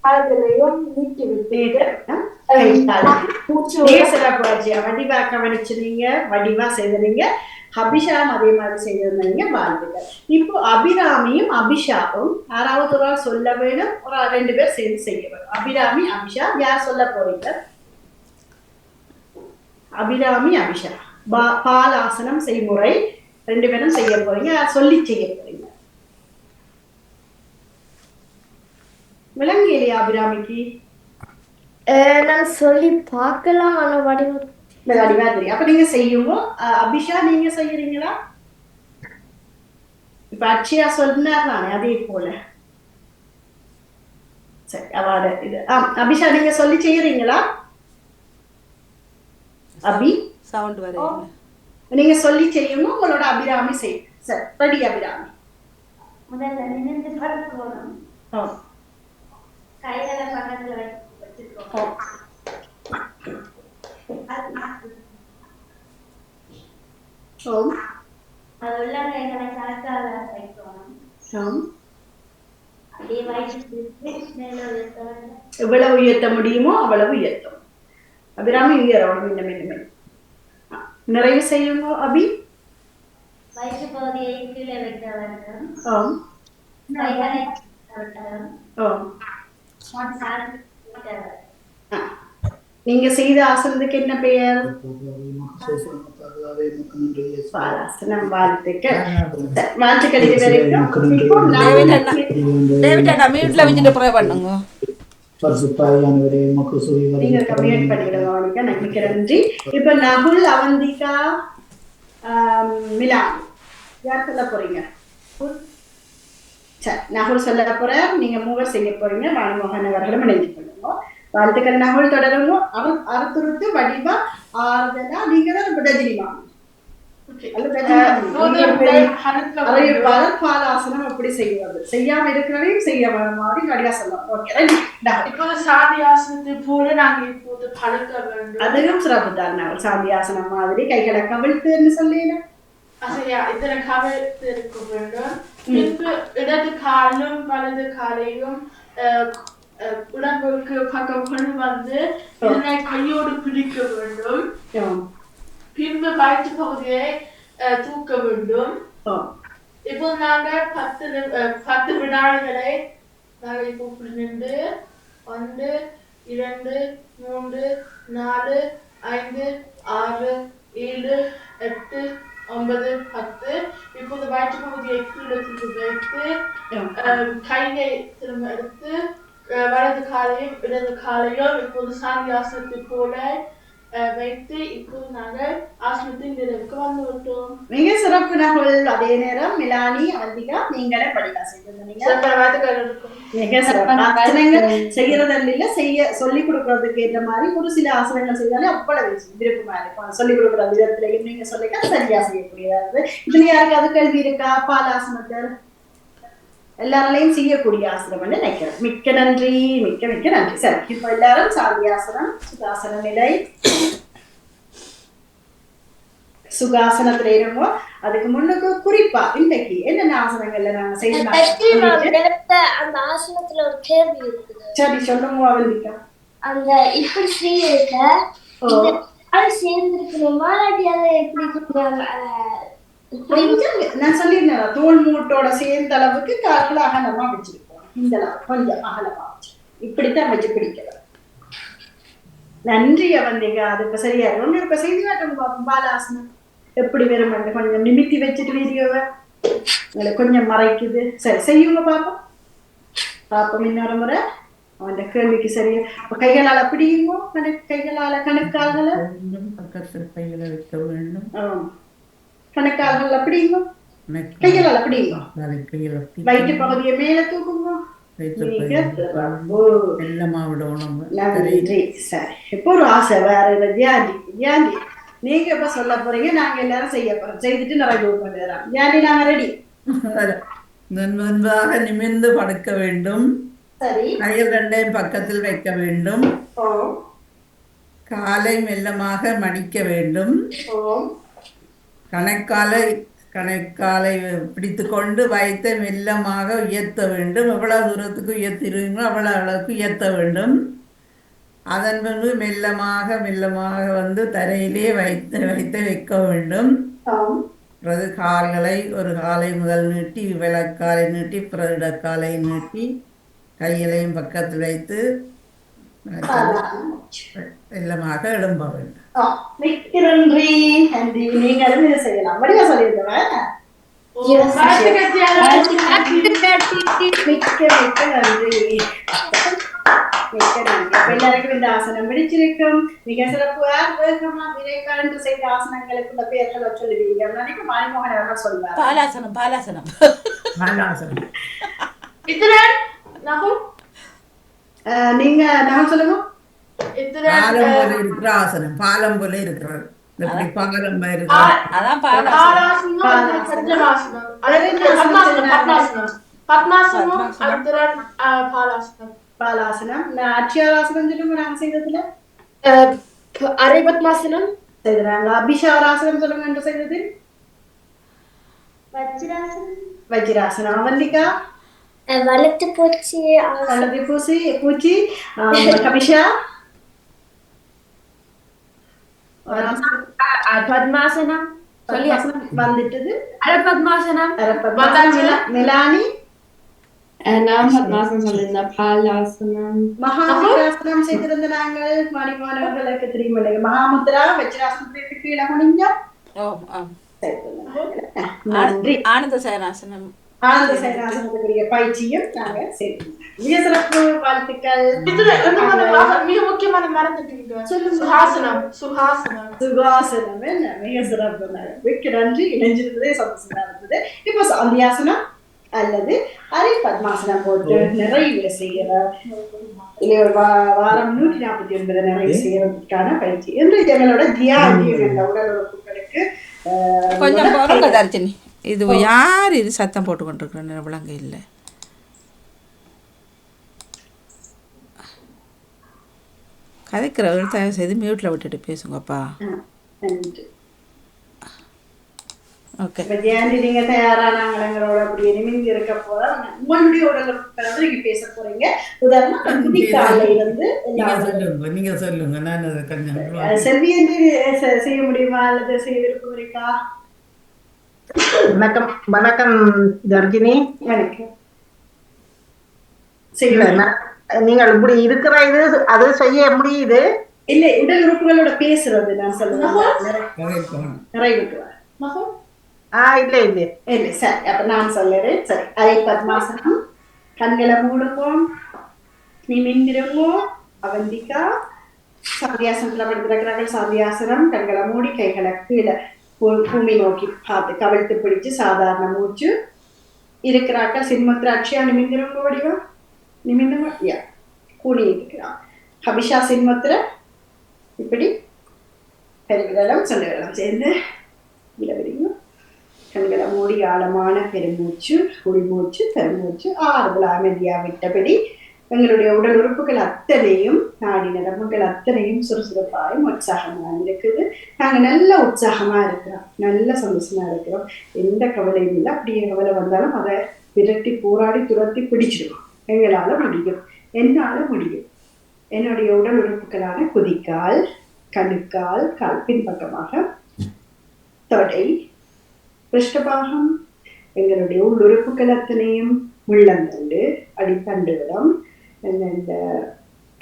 கால்களையும் நீட்டி விட்டு வடிவா கவனிச்சிருந்தீங்க, வடிவா செய்தீங்க. அபிஷாவும் அதே மாதிரி செய்திருந்தீங்க. வாழ்த்துக்கள். இப்போ அபிராமியும் அபிஷாவும் யாராவது ஒரு ஆள் சொல்ல வேணும், ஒரு 2 பேர் சேர்ந்து செய்ய வேணும். அபிராமி அபிஷா யார் சொல்ல போறீங்க? அபிராமி அபிஷா பாலாசனம் செய்முறை 2 பேரும் செய்ய போறீங்க. சொல்லி செய்ய போறீங்க. விளங்கியலையா அபிராமிக்கு? நான் சொல்லி பார்க்கலாம், ஆனா வடிவா தெரியும். அப்ப நீங்க செய்யுங்க. அபிஷா நீங்க செய்யறீங்களா? இப்ப அக்ஷயா சொன்னார் அதே போல. சரி, அவார்டு இது. அபிஷா நீங்க சொல்லி செய்யறீங்களா? அபி சவுண்ட் வர நீங்க சொல்லி செய்யுங்க. உங்களோட அபிராமி செய்யும். சரி, ரெடி அபிராமி? முதல்ல நிமிர்ந்து படுக்கணும், கைகளை பக்கத்துல வச்சுக்கணும், அது உள்ள கைகளை கலக்கால வைக்கணும். அப்படியே வயிற்று மேல உயர்த்தணும். எவ்வளவு உயர்த்த முடியுமோ அவ்வளவு உயர்த்தும். அபிராமி உயரம் இன்னும் இன்னும் நிறைவு செய்யுங்க. அபி வயிற்று பகுதியை கீழே வைக்க வேண்டும். கைகளை நீங்க செய்த ஆசனத்துக்கு என்ன பெயர்? பாலாசனம். வாழ்த்துக்கள். வாழ்த்துக்கள். மியூட்ல வச்சுட்டு ப்ரே பண்ணுங்க. நீங்க கம்யூனிட் பண்ணிடுங்க. நன்றி. இப்ப நகுல், அவந்திகா, மிலா யார் சொல்ல போறீங்க? சரி, நகுல் சொல்ல போற. நீங்க மூவர் செய்ய போறீங்க. வாணிமோகன் அவர்களும் இணைஞ்சு பண்ணுங்க. வாழ்த்துக்கள். நகுல் தொடருங்க. அவர் அறுத்துருத்து வடிவா ஆறுதலா நீங்க தான் விடதிரிமா பாலாசனம் அப்படி செய்வது. செய்யாம இருக்கிறவையும் செய்ய மாதிரி வடிவா சொல்லலாம். இப்போது சாந்தியாசனத்தை போல நாங்க இப்போது பழக்க வேண்டும். அதுவும் சிறப்பு தான். சாந்தியாசனம் மாதிரி கைகளை கவிழ்த்துன்னு சொல்லிடுங்க. இதனை கவிழ்த்து இருக்க வேண்டும். பின்பு இடது காலும் வலது காலையும் உடம்புக்கு பக்கம் கொண்டு வந்து இதனை கையோடு பிடிக்க வேண்டும். பின்பு வயிற்று பகுதியை தூக்க வேண்டும். இப்போ நாங்க 10 வினாடிகளை நாங்கள் இப்போ நின்று 1 2 3 4 5 6 7 8 9 10. இப்போது வயிற்று பகுதியை கீழே வைத்து கையை திரும்ப எடுத்து வலது காலையும் இடது காலையும் இப்போது சாந்தியாசனத்தை போல வைத்து இப்போது நாங்கள் ஆசனத்தின் நிறைவுக்கு வந்து விட்டோம். மிக சிறப்பு நகல். அதே நேரம் மிலானி, அவந்திகா நீங்களே படிக்கா செய்திருந்தீங்க. மிக சிறப்பு. ஆசனங்கள் செய்யறதில்ல, செய்ய சொல்லிக் கொடுக்கறதுக்கு ஏற்ற மாதிரி ஒரு சில ஆசனங்கள் செய்தாலே அவ்வளவு விருப்பமா இருக்கும். சொல்லிக் கொடுக்குற விதத்திலையும் நீங்க சொல்லிக்க சரியா செய்யக்கூடியது. இதுல யாருக்கு அது கேள்வி இருக்கா? பாலாசனத்தில் எல்லாராலையும் செய்யக்கூடிய ஆசனம் நினைக்கிறேன். மிக்க நன்றி, மிக்க மிக்க நன்றி. சரி, இப்ப எல்லாரும் சாந்தியாசனம், சுகாசன நிலை, சுகாசனத்துல இருங்கோ. அதுக்கு முன்னுக்கு குறிப்பா இன்னைக்கு என்னென்ன ஆசனங்கள்ல நாங்க அந்த ஆசனத்துல ஒரு கேள்வி இருக்குது. சரி சொல்லுங்க அவந்திகா. அந்த இப்படி செய்யறத சேர்ந்திருக்கணுமா இல்லாட்டி அதை எப்படி? நான் சொல்லியிருந்தேன், தோல் மூட்டோட சேர்ந்த அளவுக்கு கால்கள் அகலமா வச்சிருக்கோம். இந்த அளவு கொஞ்சம் அகலமா வச்சு இப்படித்தான் வச்சு பிடிக்கலாம். நன்றி அவந்திகா. அது இப்ப சரியா ஒன்று இப்ப செய்தி காட்டும் பார்ப்போம். பாலாசனம் எப்படி வரும் கொஞ்சம் நிமித்தி வச்சுட்டு வீடியோவை கொஞ்சம் மறைக்குது. சரி செய்யுங்க பாப்போம். பாப்போம் இன்னொரு முறை அவன் கேள்விக்கு சரியா. கைகளால் அப்படியுமோ கைகளால கணுக்கால்களை பக்கத்தில் கைகளை வைக்க வேண்டும். கணுக்கால்கள் அப்படியுமோ கைகளால் அப்படியுமோ வயிற்று பகுதியை மேல தூக்குங்க. நன்றி. சரி இப்போ ஒரு ஆசை வேற ஜியாண்டி ஜியாண்டி நீங்க இப்ப சொல்ல போறீங்க, நாங்க எல்லாரும் செய்ய போறோம். செய்துட்டு நிறைய பண்ணுறோம். ஜியாண்டி நாங்க ரெடி. நன்றாக நிமிர்ந்து படுக்க வேண்டும். சரி. கைகள் ரெண்டையும் பக்கத்தில் வைக்க வேண்டும். காலை மெல்லமாக மடிக்க வேண்டும். கணைக்காலை பிடித்து கொண்டு வைத்து மெல்லமாக உயர்த்த வேண்டும். எவ்வளவு தூரத்துக்கு உயர்த்திருக்கீங்களோ அவ்வளவு அளவுக்கு உயர்த்த வேண்டும். அதன் பின்பு மெல்லமாக வந்து தரையிலே வைக்க வேண்டும். பிறகு கால்களை ஒரு காலை முதல் நீட்டி விளக்காலை நீட்டி பிறகு இடக்காலை நீட்டி கைகளையும் பக்கத்தில் வைத்து மெல்லமாக எழும்ப வேண்டும். நன்றி. நீங்களும் இதை செய்யலாம். வடிவா சொல்லியிருந்தவன் எல்லாருக்கும் இந்த ஆசனம் பிடிச்சிருக்கும். மிக சிறப்பு வேகமா விரைவாக செய்த ஆசனங்களுக்குள்ள பெயர்களை சொல்லுவீங்க. நினைக்கும் மாணிமோகன் அவர்கள் சொல்வார். பாலாசனம் பாலாசனம் பாலாசனம். நீங்க நான் சொல்லுங்க. பாலம் போல இருக்கிற ஆசனம். பாலம் போல இருக்கிறது. பாலாசனம். அட்சியாராசனம் சொல்லுங்க. நாங்க செய்ததுல அரைபத்மாசனம் செய்யறாங்க. அபிஷாராசனம் சொல்லுங்க. என்று செய்தது வஜ்ராசனம். அவந்திகா வலது பூச்சி பூச்சி. கபிஷா பத்மாசனம் வந்துட்டது. அரபத்மாசனம் நிலானி நான் பத்மாசனம் சொல்லியிருந்தேன். பாலாசனம் மகாமுத்ராசனம் செய்திருந்த நாங்கள் மாணவர்களுக்கு தெரியுமில்லை. மகாமுத்ரா வஜ்ராசனத்துக்கு கீழே முடிஞ்சா நன்றி. ஆனந்த சயனாசனம். ஆனந்த சயனாசனத்துக்குரிய பயிற்சியும் நாங்க செய்திருந்தோம். மிக சிறப்பு. வாழ்த்துக்கள். மிக முக்கியமான மறந்துட்டீங்க. சுகாசனம் என்ன மிக சிறப்பு. மிக்க நன்றி. இணைஞ்சிருந்ததே சந்தோஷமா இருந்தது. இப்போ சாந்தியாசனம் அல்லது அரை பத்மாசனம் போட்டு நிறைவு செய்கிற வாரம் 149 நிறைவு செய்யறதுக்கான பயிற்சி என்று எங்களோட தியானம் என்ற உடல் உறுப்புகளுக்கு கொஞ்சம் பொறுங்க தர்ஜினி. இது யார் இது சத்தம் போட்டு கொண்டிருக்கிற விளங்க இல்லை. கதைக்கிறவர்கள் தயவு செய்து மியூட்ல விட்டுட்டு பேசுங்கப்பா. ஓகே. நீங்க தயாரானாங்கள எங்களோட அப்படி நிமிர்ந்து இருக்க போற உங்களுடைய உடல் உறுப்புகளோட நீங்க பேச போறீங்க. உதாரணமா குதிக்காலை வந்து நீங்க சொல்லுங்க. நான் செல்வி செய்ய முடியுமா அல்லது செய்ய விருப்பம் இருக்கா? வணக்கம். வணக்கம் தர்ஜினி. வணக்கம். நீங்கள் இப்படி இருக்கிற இது அது செய்ய முடியுது இல்ல. உடல் உறுப்புகளோட பேசுறது நான் சொல்லுவேன். நிறைவுக்கு இல்ல இல்ல இல்ல. சரி அப்ப நான் சொல்லுறேன். சரி. அரை பத்மாசனம். கண்களை மூடுவோம். நிமிந்திருவோம். அவந்திகா சாந்தியாசனத்துல படுத்திருக்கிறார்கள். சாந்தியாசனம். கண்களை மூடி கைகளை கீழே பூமி நோக்கி பார்த்து கவிழ்த்து பிடிச்சு சாதாரண மூச்சு இருக்கிறார்கள். சின்முத்ராட்சியா நிமிந்திருங்க. வடிவா நிமிந்தமா கூடி இருக்கிறான். ஹபிஷா சின்முத்திர இப்படி பெருவிரலும் சொந்த விரலும் சேர்ந்து விடவிடுங்க. கண்களை மூடி ஆழமான பெருமூச்சு குடிமூச்சு பெருமூச்சு ஆறுதல் அமைதியா விட்டபடி எங்களுடைய உடல் உறுப்புகள் அத்தனையும் நாடி நரம்புகள் அத்தனையும் சுறுசுறுப்பாயும் உற்சாகமாக இருக்குது. நாங்க நல்ல உற்சாகமா இருக்கிறோம். நல்ல சந்தோஷமா இருக்கிறோம். எந்த கவலையும் இல்லை. அப்படியே கவலை வந்தாலும் அதை விரட்டி போராடி துரத்தி பிடிச்சிடுவோம். எங்களால முடியும். என்னால முடியும். என்னுடைய உடல் உறுப்புகளான குதிக்கால் கணுக்கால் கால் பின்பக்கமாக தொடை பிருஷ்டபாகம் எங்களுடைய உள்ளுறுப்புகள் அத்தனையும் உள்ளந்தண்டு அடித்தண்டுவிடம் இந்த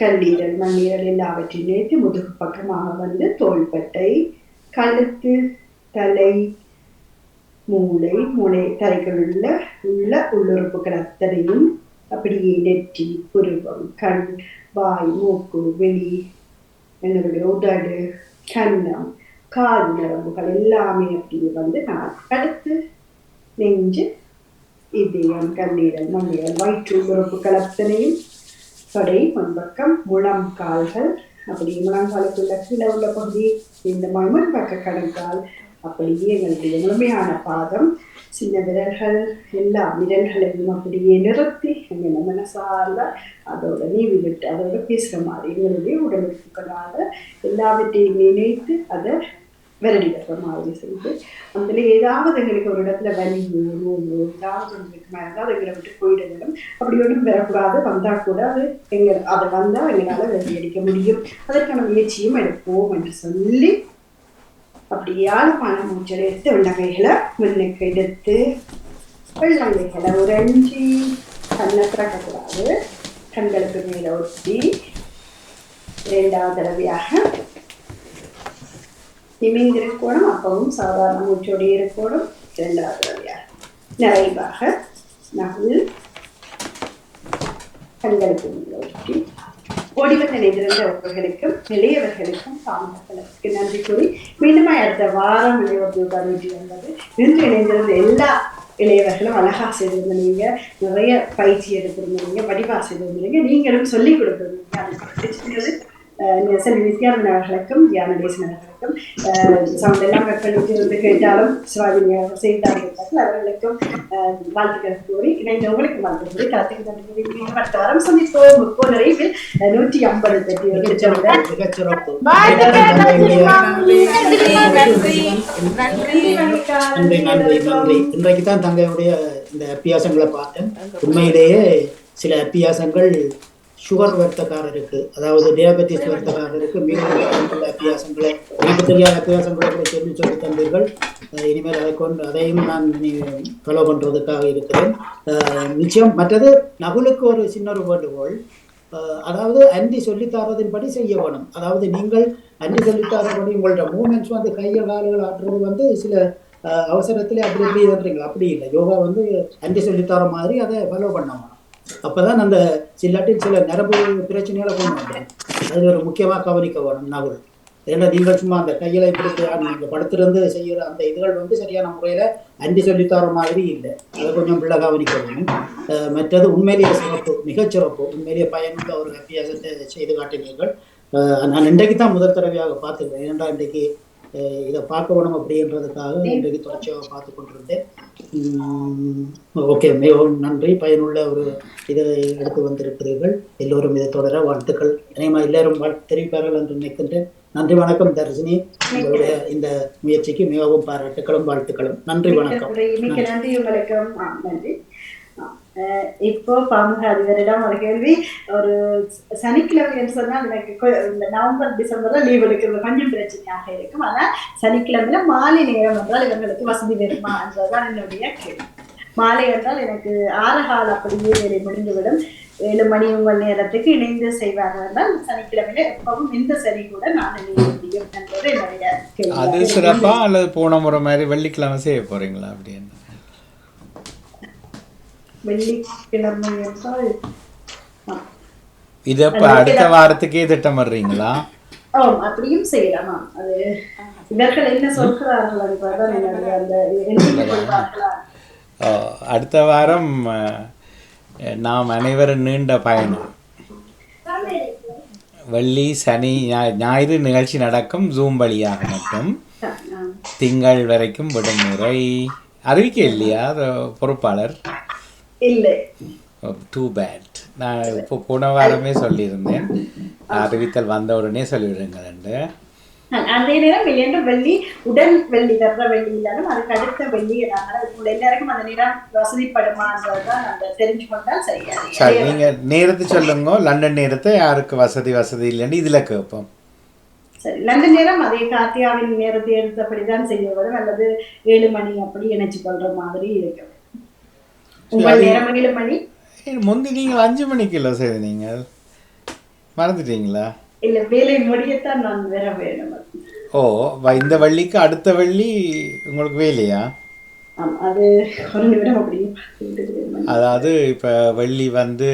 கல்லீரல் மண்ணீரல் எல்லாவற்றையும் நினைத்து முதுகு பக்கமாக வந்து தோள்பட்டை, கழுத்து, தலை, மூளை, தலைகள் உள்ள உள்ளுறுப்புகள் அத்தனையும் அப்படியே நெற்றி, புருவம், கண், வாய், மூக்கு, வெளி, எங்களுடைய உதடு, கன்னம், கால் நரம்புகள் எல்லாமே அப்படியே வந்து நான் அடுத்து நெஞ்சு, இதயம், கல்லீரல் மண்ணீரல் வயிற்று உள்ளுறுப்புகள் அத்தனையும் தொடை, முன்பக்கம், முழம் கால்கள், அப்படி முழங்காலுக்குள்ள கீழே உள்ள பகுதி இந்த முன்பக்க கணுக்கால், அப்படியே எங்களுடைய முழுமையான பாதம், சின்ன விரல்கள், எல்லா விரல்களையும் அப்படியே நிறுத்தி எங்களை மனசார்ந்த அதோட நீவி விட்டு அதோட பேசுகிற மாதிரி எங்களுடைய உடல் உறுப்புகளால் எல்லாவற்றையும் நினைத்து அதை விரடி வர்ற மாதிரி செய்து அதில் ஏதாவது எங்களுக்கு ஒரு இடத்துல வலியோ நோயோ ஏதாவது எங்களுக்கு மேலே எங்களை விட்டு போயிட வேண்டும். அப்படி ஒன்றும் பெறக்கூடாது. வந்தால் கூட அது அதை வந்தால் எங்களால் வெறி அடிக்க முடியும். அதற்கான முயற்சியும் எடுப்போம் என்று சொல்லி அப்படியே ஆழமான மூச்சலை எடுத்து உள்ளங்கைகளை முன்னுக்கு எடுத்து உள்ளங்கைகளை உறைஞ்சி கண்ணை திறக்கக்கூடாது. கண்களுக்கு மேலே ஒட்டி 2வது தடவையாக நிமிந்திருக்கணும். அப்பவும் சாதாரண மூச்சோடு இருக்கணும். 2வது தடவையாக நிறைவாக நகுல் கண்களுக்கு மேலே ஒட்டி ஓடிவந்த நினைந்திருந்தவர்களுக்கும் இளையவர்களுக்கும் தாமதங்களுக்கு நன்றி கூறி மீண்டும் அடுத்த வாரம் இளையவர்கள் 109 இன்று இணைந்திருந்த எல்லா இளையவர்களும் அழகா செய்திருந்தீங்க, நிறைய பயிற்சி எடுத்திருந்தீங்க, வடிவா செய்திருந்தீங்க, நீங்களும் சொல்லிக் கொடுத்திருந்தீங்க. அது செல்வி வித்யாரண்யன் அவர்களுக்கும் தியான தேசன் அவர்களுக்கும் சவுண்ட் எல்லாம் கட் பண்ணிட்டு இருந்து கேட்டாலும் சிவாஜி செய்தார்கள் அவர்களுக்கும் வாழ்த்துக்கள் கூறி இணைந்தவங்களுக்கு வாழ்த்து கூறி தளத்துக்கு நன்றி கூறி அடுத்த வாரம் சந்திப்போம். இப்போ நிறைவில் 150 நன்றி. இன்றைக்கு தான் தங்களுடைய இந்த அபியாசங்களை பார்த்தேன். உண்மையிலேயே சில அபியாசங்கள் சுகர் வர்த்தகாரருக்கு, அதாவது டயபெட்டிஸ் வர்த்தகாரருக்கு மிகவும் அபியாசங்களை, எனக்கு தெரியாத அபியாசங்களை கூட சொல்லி தந்தீர்கள். இனிமேல் அதையும் நான் ஃபாலோ பண்ணுறதுக்காக இருக்கிறேன். நிச்சயம். மற்றது நகுலுக்கு ஒரு சின்ன ஒரு வேண்டுகோள், அதாவது அண்டி சொல்லித்தரதின்படி செய்ய வேணும். அதாவது நீங்கள் அண்டி சொல்லித்தரபடி உங்களோட மூமெண்ட்ஸ் வந்து கையை கால்கள் ஆட்டுறது சில அவசரத்திலே அப்படி எப்படி பண்ணுறீங்களா? அப்படி இல்லை. யோகா அண்டி சொல்லித்தர மாதிரி அதை ஃபாலோ பண்ண அப்பதான் அந்த சில்லாட்டில் சில நரம்பு பிரச்சனைகளை கொண்டு வந்தேன். அது ஒரு முக்கியமாக கவனிக்க வேணும் நகுல். ஏன்னா நீங்கள் சும்மா அந்த கையில இப்படி நீங்கள் படுத்திருந்து செய்கிற அந்த இதுகள் சரியான முறையில் அண்டி சொல்லித்தர மாதிரி இல்லை. அதை கொஞ்சம் பிள்ளை கவனிக்க வேணும். மற்றது உண்மையிலேயே சிறப்பு, மிகச்சிறப்பு, உண்மையிலேயே பயனுள்ள ஒரு அபியாசத்தை செய்து காட்டினீர்கள். நான் இன்றைக்கு தான் முதல் தடவையாக பார்த்துருக்கேன். ஏன்னா இன்றைக்கு இதை பார்க்க வேணும் அப்படின்றதுக்காக இன்றைக்கு தொடர்ச்சியாக பார்த்து கொண்டிருந்தேன். ஓகே, மிகவும் நன்றி. பயனுள்ள ஒரு இதை எடுத்து வந்திருக்கிறீர்கள். எல்லோரும் இதை தொடர வாழ்த்துக்கள். நினைமா எல்லாரும் வாழ்த்து தெரிவிப்பார்கள் என்று நினைக்கின்றேன். நன்றி, வணக்கம் தர்ஷினி. உங்களுடைய இந்த முயற்சிக்கு மிகவும் பாராட்டுகளும் வாழ்த்துக்களும். நன்றி, வணக்கம். நன்றி உங்களுக்கு. நன்றி. இப்போ பாமுக அதிபரிடம் ஒரு கேள்வி. ஒரு சனிக்கிழமை என்று சொன்னால் எனக்கு இந்த நவம்பர் டிசம்பர்ல லீவ் எடுக்கிறது கொஞ்சம் பிரச்சனையாக இருக்கும். ஆனால் சனிக்கிழமையில மாலை நேரம் என்றால் இவங்களுக்கு வசதி வருமா என்றதுதான் என்னுடைய கேள்வி. மாலை என்றால் எனக்கு 6 கால் அப்படியே வேலை முடிந்துவிடும். 7 மணி உங்கள் நேரத்துக்கு இணைந்து செய்வார்கள் என்றால் சனிக்கிழமையில எப்பவும் இந்த சனி கூட நான் இணைய முடியும் என்பது என்னுடைய கேள்வி. அது சிறப்பா அல்லது போன முறை மாதிரி வெள்ளிக்கிழமை செய்ய போறீங்களா? அப்படின்னு வெள்ளிக்கிழமை என்றால் இது அப்ப அடுத்த வாரத்துக்கே திட்டமிடுறீங்களா? அப்படியும் செய்யலாம். அது இவர்கள் என்ன சொல்கிறார்கள் அடுத்த வாரம் நாம் அனைவரும் நீண்ட பயணம். வெள்ளி, சனி, ஞாயிறு நிகழ்ச்சி நடக்கும் ஜூம் வழியாக மட்டும். திங்கள் வரைக்கும் விடுமுறை. அறிவிக்க இல்லையா பொறுப்பாளர்? இல்லை. Too bad. நான் இப்போ போன வாரமே சொல்லியிருந்தேன், அறிவித்தல் வந்த உடனே சொல்லிவிடுங்கள். அதே நேரம் வெள்ளியன்று வெள்ளி உடன் வெள்ளி வர்ற வெள்ளி இல்லாலும் அதுக்கு அடுத்த வெள்ளி எல்லாருக்கும் அந்த நேரம் வசதிப்படுமான்றதுதான் நம்ம தெரிஞ்சு கொண்டால் சரியா. சரி, நீங்க நேரத்தை சொல்லுங்க. லண்டன் நேரத்தை யாருக்கு வசதி இல்லைன்னு இதுல கேட்போம். சரி, லண்டன் நேரம் அதே கார்த்தியாவின் நேரத்தை எடுத்தபடிதான் செய்ய வரும், அல்லது 7 மணி அப்படி இணைச்சு கொள்ற மாதிரி இருக்கு. உங்கள் நேரம் 7 மணி. முந்தி நீங்கள் 5 மணிக்கு இல்லை செய்தீங்க. மறந்துட்டீங்களா? இல்ல வேலை முடியத்தான் நான் வேற வேணும். ஓ, இந்த வள்ளிக்கு அடுத்த வள்ளி உங்களுக்கு வேலையா? அது ஒரு நிமிடம் அப்படியே பார்த்துக்கிட்டு. அதாவது இப்போ வள்ளி வந்து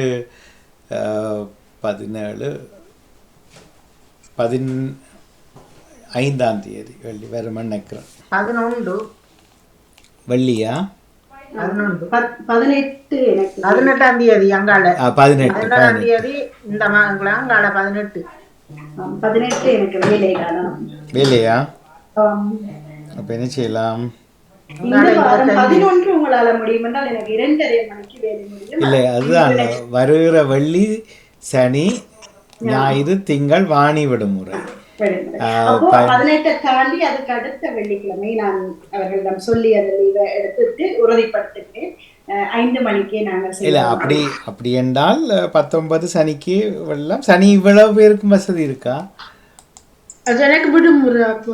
15ஆம் தேதி வள்ளி வேறு நினைக்கிறேன். 11 வள்ளியா? 18 எனக்கு 18ஆம் தேதி அங்கால 18 தேதி இந்த மாதங்களா அங்கால 18 18 எனக்கு வேலை காலம். வேலையா? அப்போ என்ன செய்யலாம்? இந்த வாரம் 11 உங்களால முடியும் என்றால் எனக்கு 2:30 மணிக்கு வேலை முடியும். இல்லை, அதுதான் வருகிற வள்ளி சனி ஞாயிறு திங்கள் வாணி விடுமுறை. அப்போ 18 தாண்டி அதுக்கு அடுத்த வெள்ளிக்கிழமை நான் அவர்களிடம் சொல்லி அந்த லீவை எடுத்துட்டு உறுதிப்படுத்திட்டு 5 மணிக்கே நாங்கள் இல்லை, அப்படி என்றால் 19 சனிக்கு வெள்ளம். சனி இவ்வளவு பேருக்கும் வசதி இருக்கா? அது எனக்கு விடுமுறை. அப்போ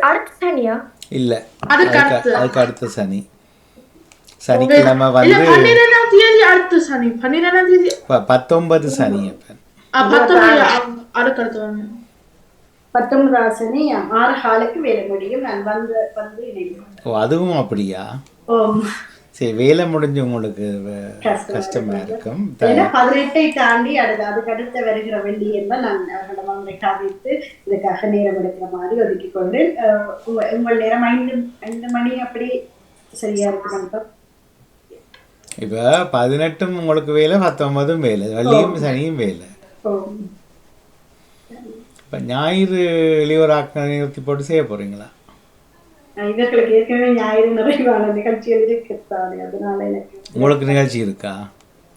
அடுத்த சனியா? இல்ல, அதுக்கு அடுத்த சனி. சனிக்கிழமை வந்து 12ஆம் தேதி அடுத்த சனி. 12ஆம் தேதி 19 சனி. அப்ப 19 சனி 6 காலுக்கு வேலை முடியும். நான் வந்து இணைகிறேன். ஓ, அதுவும் அப்படியா? சரி, வேலை முடிஞ்சு உங்களுக்கு கஷ்டமா இருக்கும். 18 தாண்டி அதுக்கு அடுத்த வருகிற வெள்ளி என்றால் நான் அவர்களிடம் அவங்களை காவித்து இதுக்காக நேரம் எடுக்கிற மாதிரி ஒதுக்கி கொண்டேன். உங்கள் நேரம் 5 மணி அப்படி சரியா இருக்கு. இப்போ 18 உங்களுக்கு வேலை, 19 வேலை, வள்ளியும் சனியும் வேலை. இப்போ ஞாயிறு இளையோராக்க நிறுத்தி போட்டு செய்ய போறீங்களா? இவர்களுக்கு ஏற்கனவே ஞாயிறு நிறைவான நிகழ்ச்சிகள் இருக்கிறாரு. அதனால எனக்கு உங்களுக்கு நிகழ்ச்சி இருக்கா?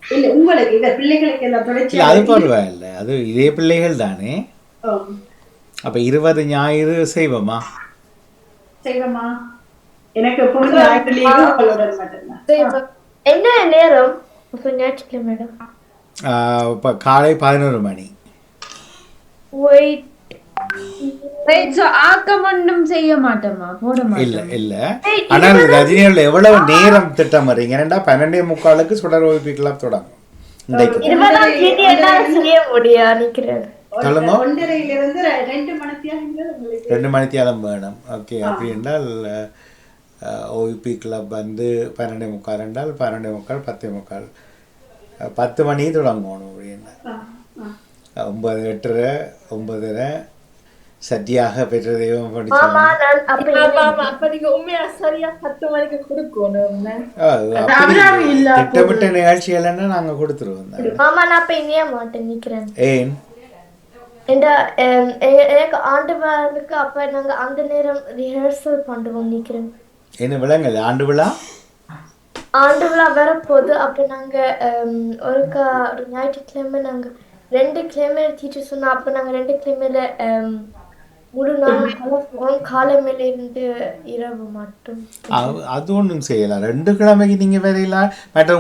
இல்ல, உங்களுக்கு இல்ல, பிள்ளைகளுக்கு எல்லாம் தொடர்ச்சி. அது பரவாயில்ல, அது இதே பிள்ளைகள் தானே. அப்ப 20 ஞாயிறு செய்வோமா? எனக்கு எப்பவும் ஞாயிறு லீவு அவளுடன் மட்டும்தான். என்ன நேரம் ஞாயிற்றுக்கிழமை? இப்போ காலை 11 மணி. ஆக்கமொன்னும் செய்ய மாட்டோமா? போட மாட்டோம். இல்ல இல்ல, ஆனால் ரஜினியில் எவ்வளவு நேரம் திட்டம் வரீங்க? 12:45 சுடர் ஓய்ப்பிக்கலாம் தொடங்கும். இன்றைக்கு 20ஆம் தேதி என்னால செய்ய முடியாது. 1:30 2 மணித்தியாலம் வேணும். ஓகே, அப்படி என்றால் ஓய்பி கிளப் வந்து 12:45 என்றால் 12:45 10:45 10 மணி தொடங்கணும். அப்படின்னா 9, 8:30, 9:30 சத்தியாக பெற்ற தெய்வம் படிச்சோம். திட்டமிட்ட நிகழ்ச்சிகள் நாங்க கொடுத்துருவோம். ஏன் எனக்கு ஆண்டு விழாவுக்கு அப்ப நாங்க அந்த நேரம் ரிஹர்சல் பண்ணுவோம். நிக்கிறேன் என்ன விழாங்க? ஆண்டு விழா வரப்போது. அப்ப நாங்க ஒரு ஞாயிற்றுக்கிழமை நாங்க 2 கிழமை டீச்சர் சொன்னா. அப்ப நாங்க 2 கிழமையில முழு நாள் காலைமையில இருந்து இரவு மட்டும். அது ஒண்ணும் செய்யலாம். 2 கிழமைக்கு நீங்க வரையலாம். மற்ற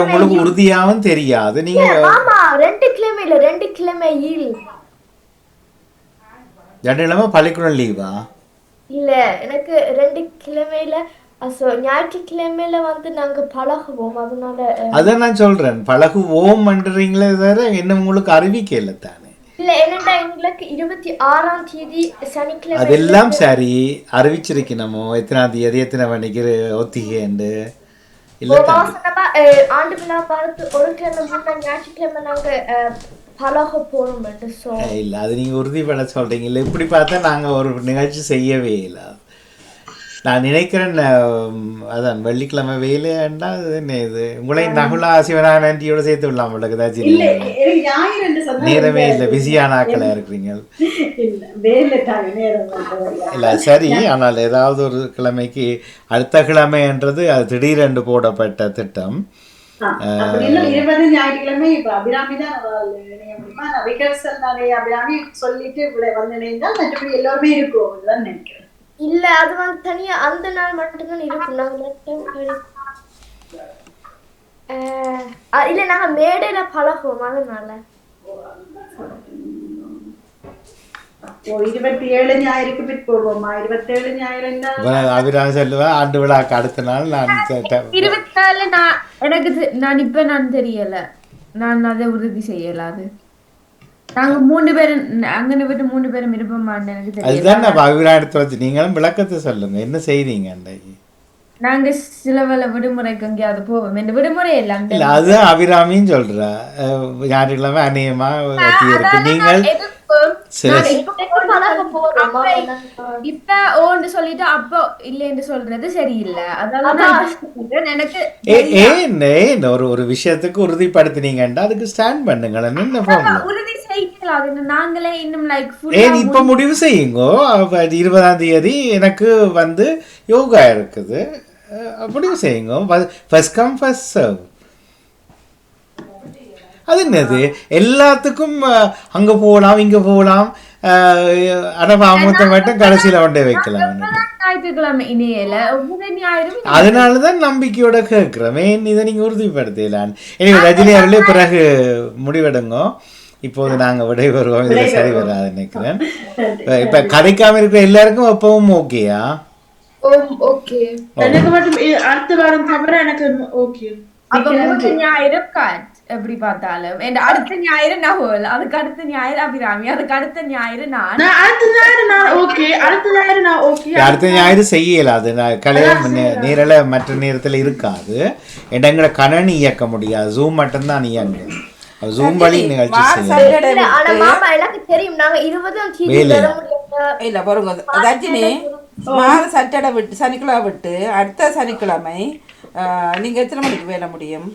உங்களுக்கு உறுதியாவும் தெரியாது. நீங்க 2 கிழமையில 2 கிழமையில் 2 கிழமை பள்ளிக்கூடம் லீவா? இல்ல, எனக்கு 2 கிழமையில ஞாயிற்றுக்கிழமையில வந்து நாங்க பழகுவோம். அதனால அதான் நான் சொல்றேன், பழகுவோம்ன்றீங்களே தவிர என்ன உங்களுக்கு அறிவிக்கல தானே. இல்ல, என்னடா எங்களுக்கு 26ஆம் தேதி சனிக்கிழமை. அதெல்லாம் சரி, அறிவிச்சிருக்கணுமோ எத்தனாம் தேதி எத்தனை மணிக்கு ஒத்திகேண்டு இல்ல ஆண்டு விழா பார்த்து ஒரு கிழமை முன்ன ஞாயிற்றுக்கிழமை நாங்க பழக போறோம். இல்ல, அது நீங்க உறுதிப்பட சொல்றீங்க. இல்ல, இப்படி பார்த்தா நாங்க ஒரு நிகழ்ச்சி செய்யவே இல்லை. நான் நினைக்கிறேன் அதான் வெள்ளிக்கிழமை வேலையாண்டா இது உங்களை நகுலா சிவனாண்டியோட சேர்த்து விடலாம். உங்களுக்கு ஏதாச்சும் நேரமே இல்லை, பிஸியான ஆக்களா இருக்கிறீங்க. இல்லை சரி, ஆனால் ஏதாவது ஒரு கிழமைக்கு அடுத்த கிழமைன்றது அது திடீரென்று போடப்பட்ட திட்டம். 20 ஞாயிற்றுக்கிழமை இப்ப அபிராமி தான் அபிராமி சொல்லிட்டு வந்து நினைந்தால் மற்றபடி எல்லாருமே இருக்கும் நினைக்கிறேன். இல்ல, அது வந்து தனியா அந்த நாள் மட்டும்தான் இருக்கும். இல்ல, நாங்க மேடையில பழகுவோம். அதனால 27 ஞாயிறுக்கு பிட் போவோமா? 27 ஞாயிறு அபிராமி சொல்லுவேன். ஆண்டு விழாக்கு அடுத்த நாள் நான் 24 எனக்கு நான் தெரியல. நான் அதை உறுதி செய்யலாது. நாங்க 3 பேரும் அங்கே விட்டு 3 பேரும் இருப்போமான்னு எனக்கு தெரியல. அதுதான் நான் அபிராமத்தை வச்சு நீங்களும் விளக்கத்தை சொல்லுங்க, என்ன செய்றீங்க அன்றைக்கு? நாங்க சில வேளை விடுமுறைக்கு எங்கேயாவது போவோம். இந்த விடுமுறை இல்லை அங்க. இல்ல அதுதான் அபிராமின்னு சொல்றா. ஞாயிற்றுக்கிழமை அநேகமா இருக்கு. நீங்கள் சில இப்ப ஓன்னு சொல்லிட்டு அப்போ இல்லைன்னு சொல்றது சரியில்லை. அதாவது எனக்கு ஏன் ஒரு விஷயத்துக்கு உறுதிப்படுத்தினீங்கன்னா அதுக்கு ஸ்டாண்ட் பண்ணுங்களேன். என்ன ப்ராப்ளம்? உறுதி செய்யலாம். நாங்களே இன்னும் ஏன் இப்ப முடிவு செய்யுங்கோ. 20ஆம் தேதி எனக்கு வந்து யோகா இருக்குது, முடிவு செய்யுங்க. First come first serve. அது என்னது எல்லாத்துக்கும் அங்க போகலாம் இங்க போகலாம், அனுபவத்தை மட்டும் கடைசியில கொண்டே வைக்கலாம். அதனாலதான் நம்பிக்கையோட கேட்கிறோம். ஏன் இதை நீங்க உறுதிப்படுத்தலாம். எனவே ரஜினி அவர்களே பிறகு முடிவெடுங்க. இப்போது நாங்க விடைபெறுவோம். இதுல சரி வராது நினைக்கிறேன். இப்ப கதைக்காம இருக்கிற எல்லாருக்கும் எப்பவும் ஓகேயா? ஓகே, எனக்கு மட்டும் அடுத்த வாரம் தவிர எனக்கு ஓகே. அப்ப ஞாயிறு எப்படி பார்த்தாலும் அடுத்த ஞாயிறு நகுல், அதுக்கு அடுத்த ஞாயிறு அபிராமி, அதுக்கு அடுத்த ஞாயிறு நான் ஓகே. அடுத்த ஞாயிறு செய்யலாது. கல்யாணம் நேரில் மற்ற நேரத்தில் இருக்காது. இடங்களை கணனி இயக்க முடியாது. ஜூம் மட்டும்தான் இயங்கும். ஜூம் வழி நிகழ்ச்சி இல்ல பாருங்க ரஜினி சட்டடை விட்டு சனிக்கிழமை விட்டு அடுத்த சனிக்கிழமை நீங்க எத்தனை மணிக்கு வேலை முடியும்?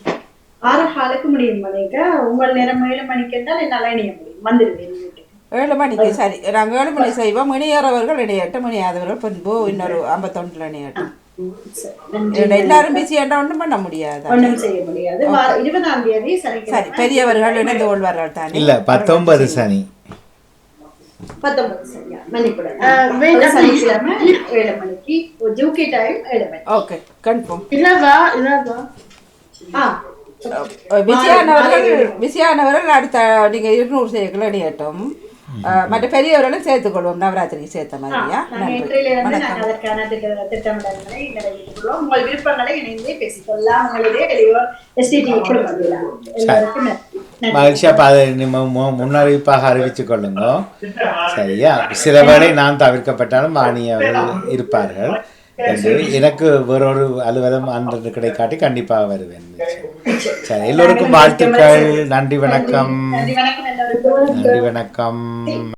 6:15 முடியும். மணிக்கு உங்கள் நேரம் 7 மணிக்கு என்றால் என்னால் இணைய முடியும். வந்துடுவேன் வீட்டுக்கு 7 மணிக்கு. சரி, நாங்கள் 7 மணி செய்வோம். இணையறவர்கள் இணையட்டும், இணையாதவர்கள் பின்பு இன்னொரு 51 இணையட்டும். எல்லாரும் பிஸியாண்டா ஒன்றும் பண்ண முடியாது, ஒன்றும் செய்ய முடியாது. 20ஆம் தேதி சரி, பெரியவர்கள் இணைந்து கொள்வார்கள் தானே? இல்ல 19 சனி 19 சரியா மன்னிப்புடன் சனிக்கிழமை 7 மணிக்கு ஜூகே டைம் 7 மணி. Okay, confirm. இல்லவா பிஸியானவர்கள் அடுத்த நீங்க 200 செய்யக்குள்ள இணையட்டும். மற்ற பெரியவர்களும் சேர்த்துக் கொள்வோம். நவராத்திரிக்கு சேர்த்த மாதிரியா? அதற்கான திட்டமிடல்களை நிறைவேற்றிக்கொள்வோம். உங்கள் விருப்பங்களை இணைந்தே பேசிக்கொள்ளலாம். உங்களுடைய STT மகிழ்ச்சியா முன்னறிவிப்பாக அறிவித்துக் கொள்ளுங்க. சரியா? சில வேளை நான் தவிர்க்கப்பட்டாலும் வாணியவர்கள் இருப்பார்கள். எனக்கு வேறொரு அலுவலம் அன்று கிடைக்காட்டி கண்டிப்பாக வருவேன். சரி, எல்லோருக்கும் வாழ்த்துக்கள். நன்றி, வணக்கம். நன்றி, வணக்கம்.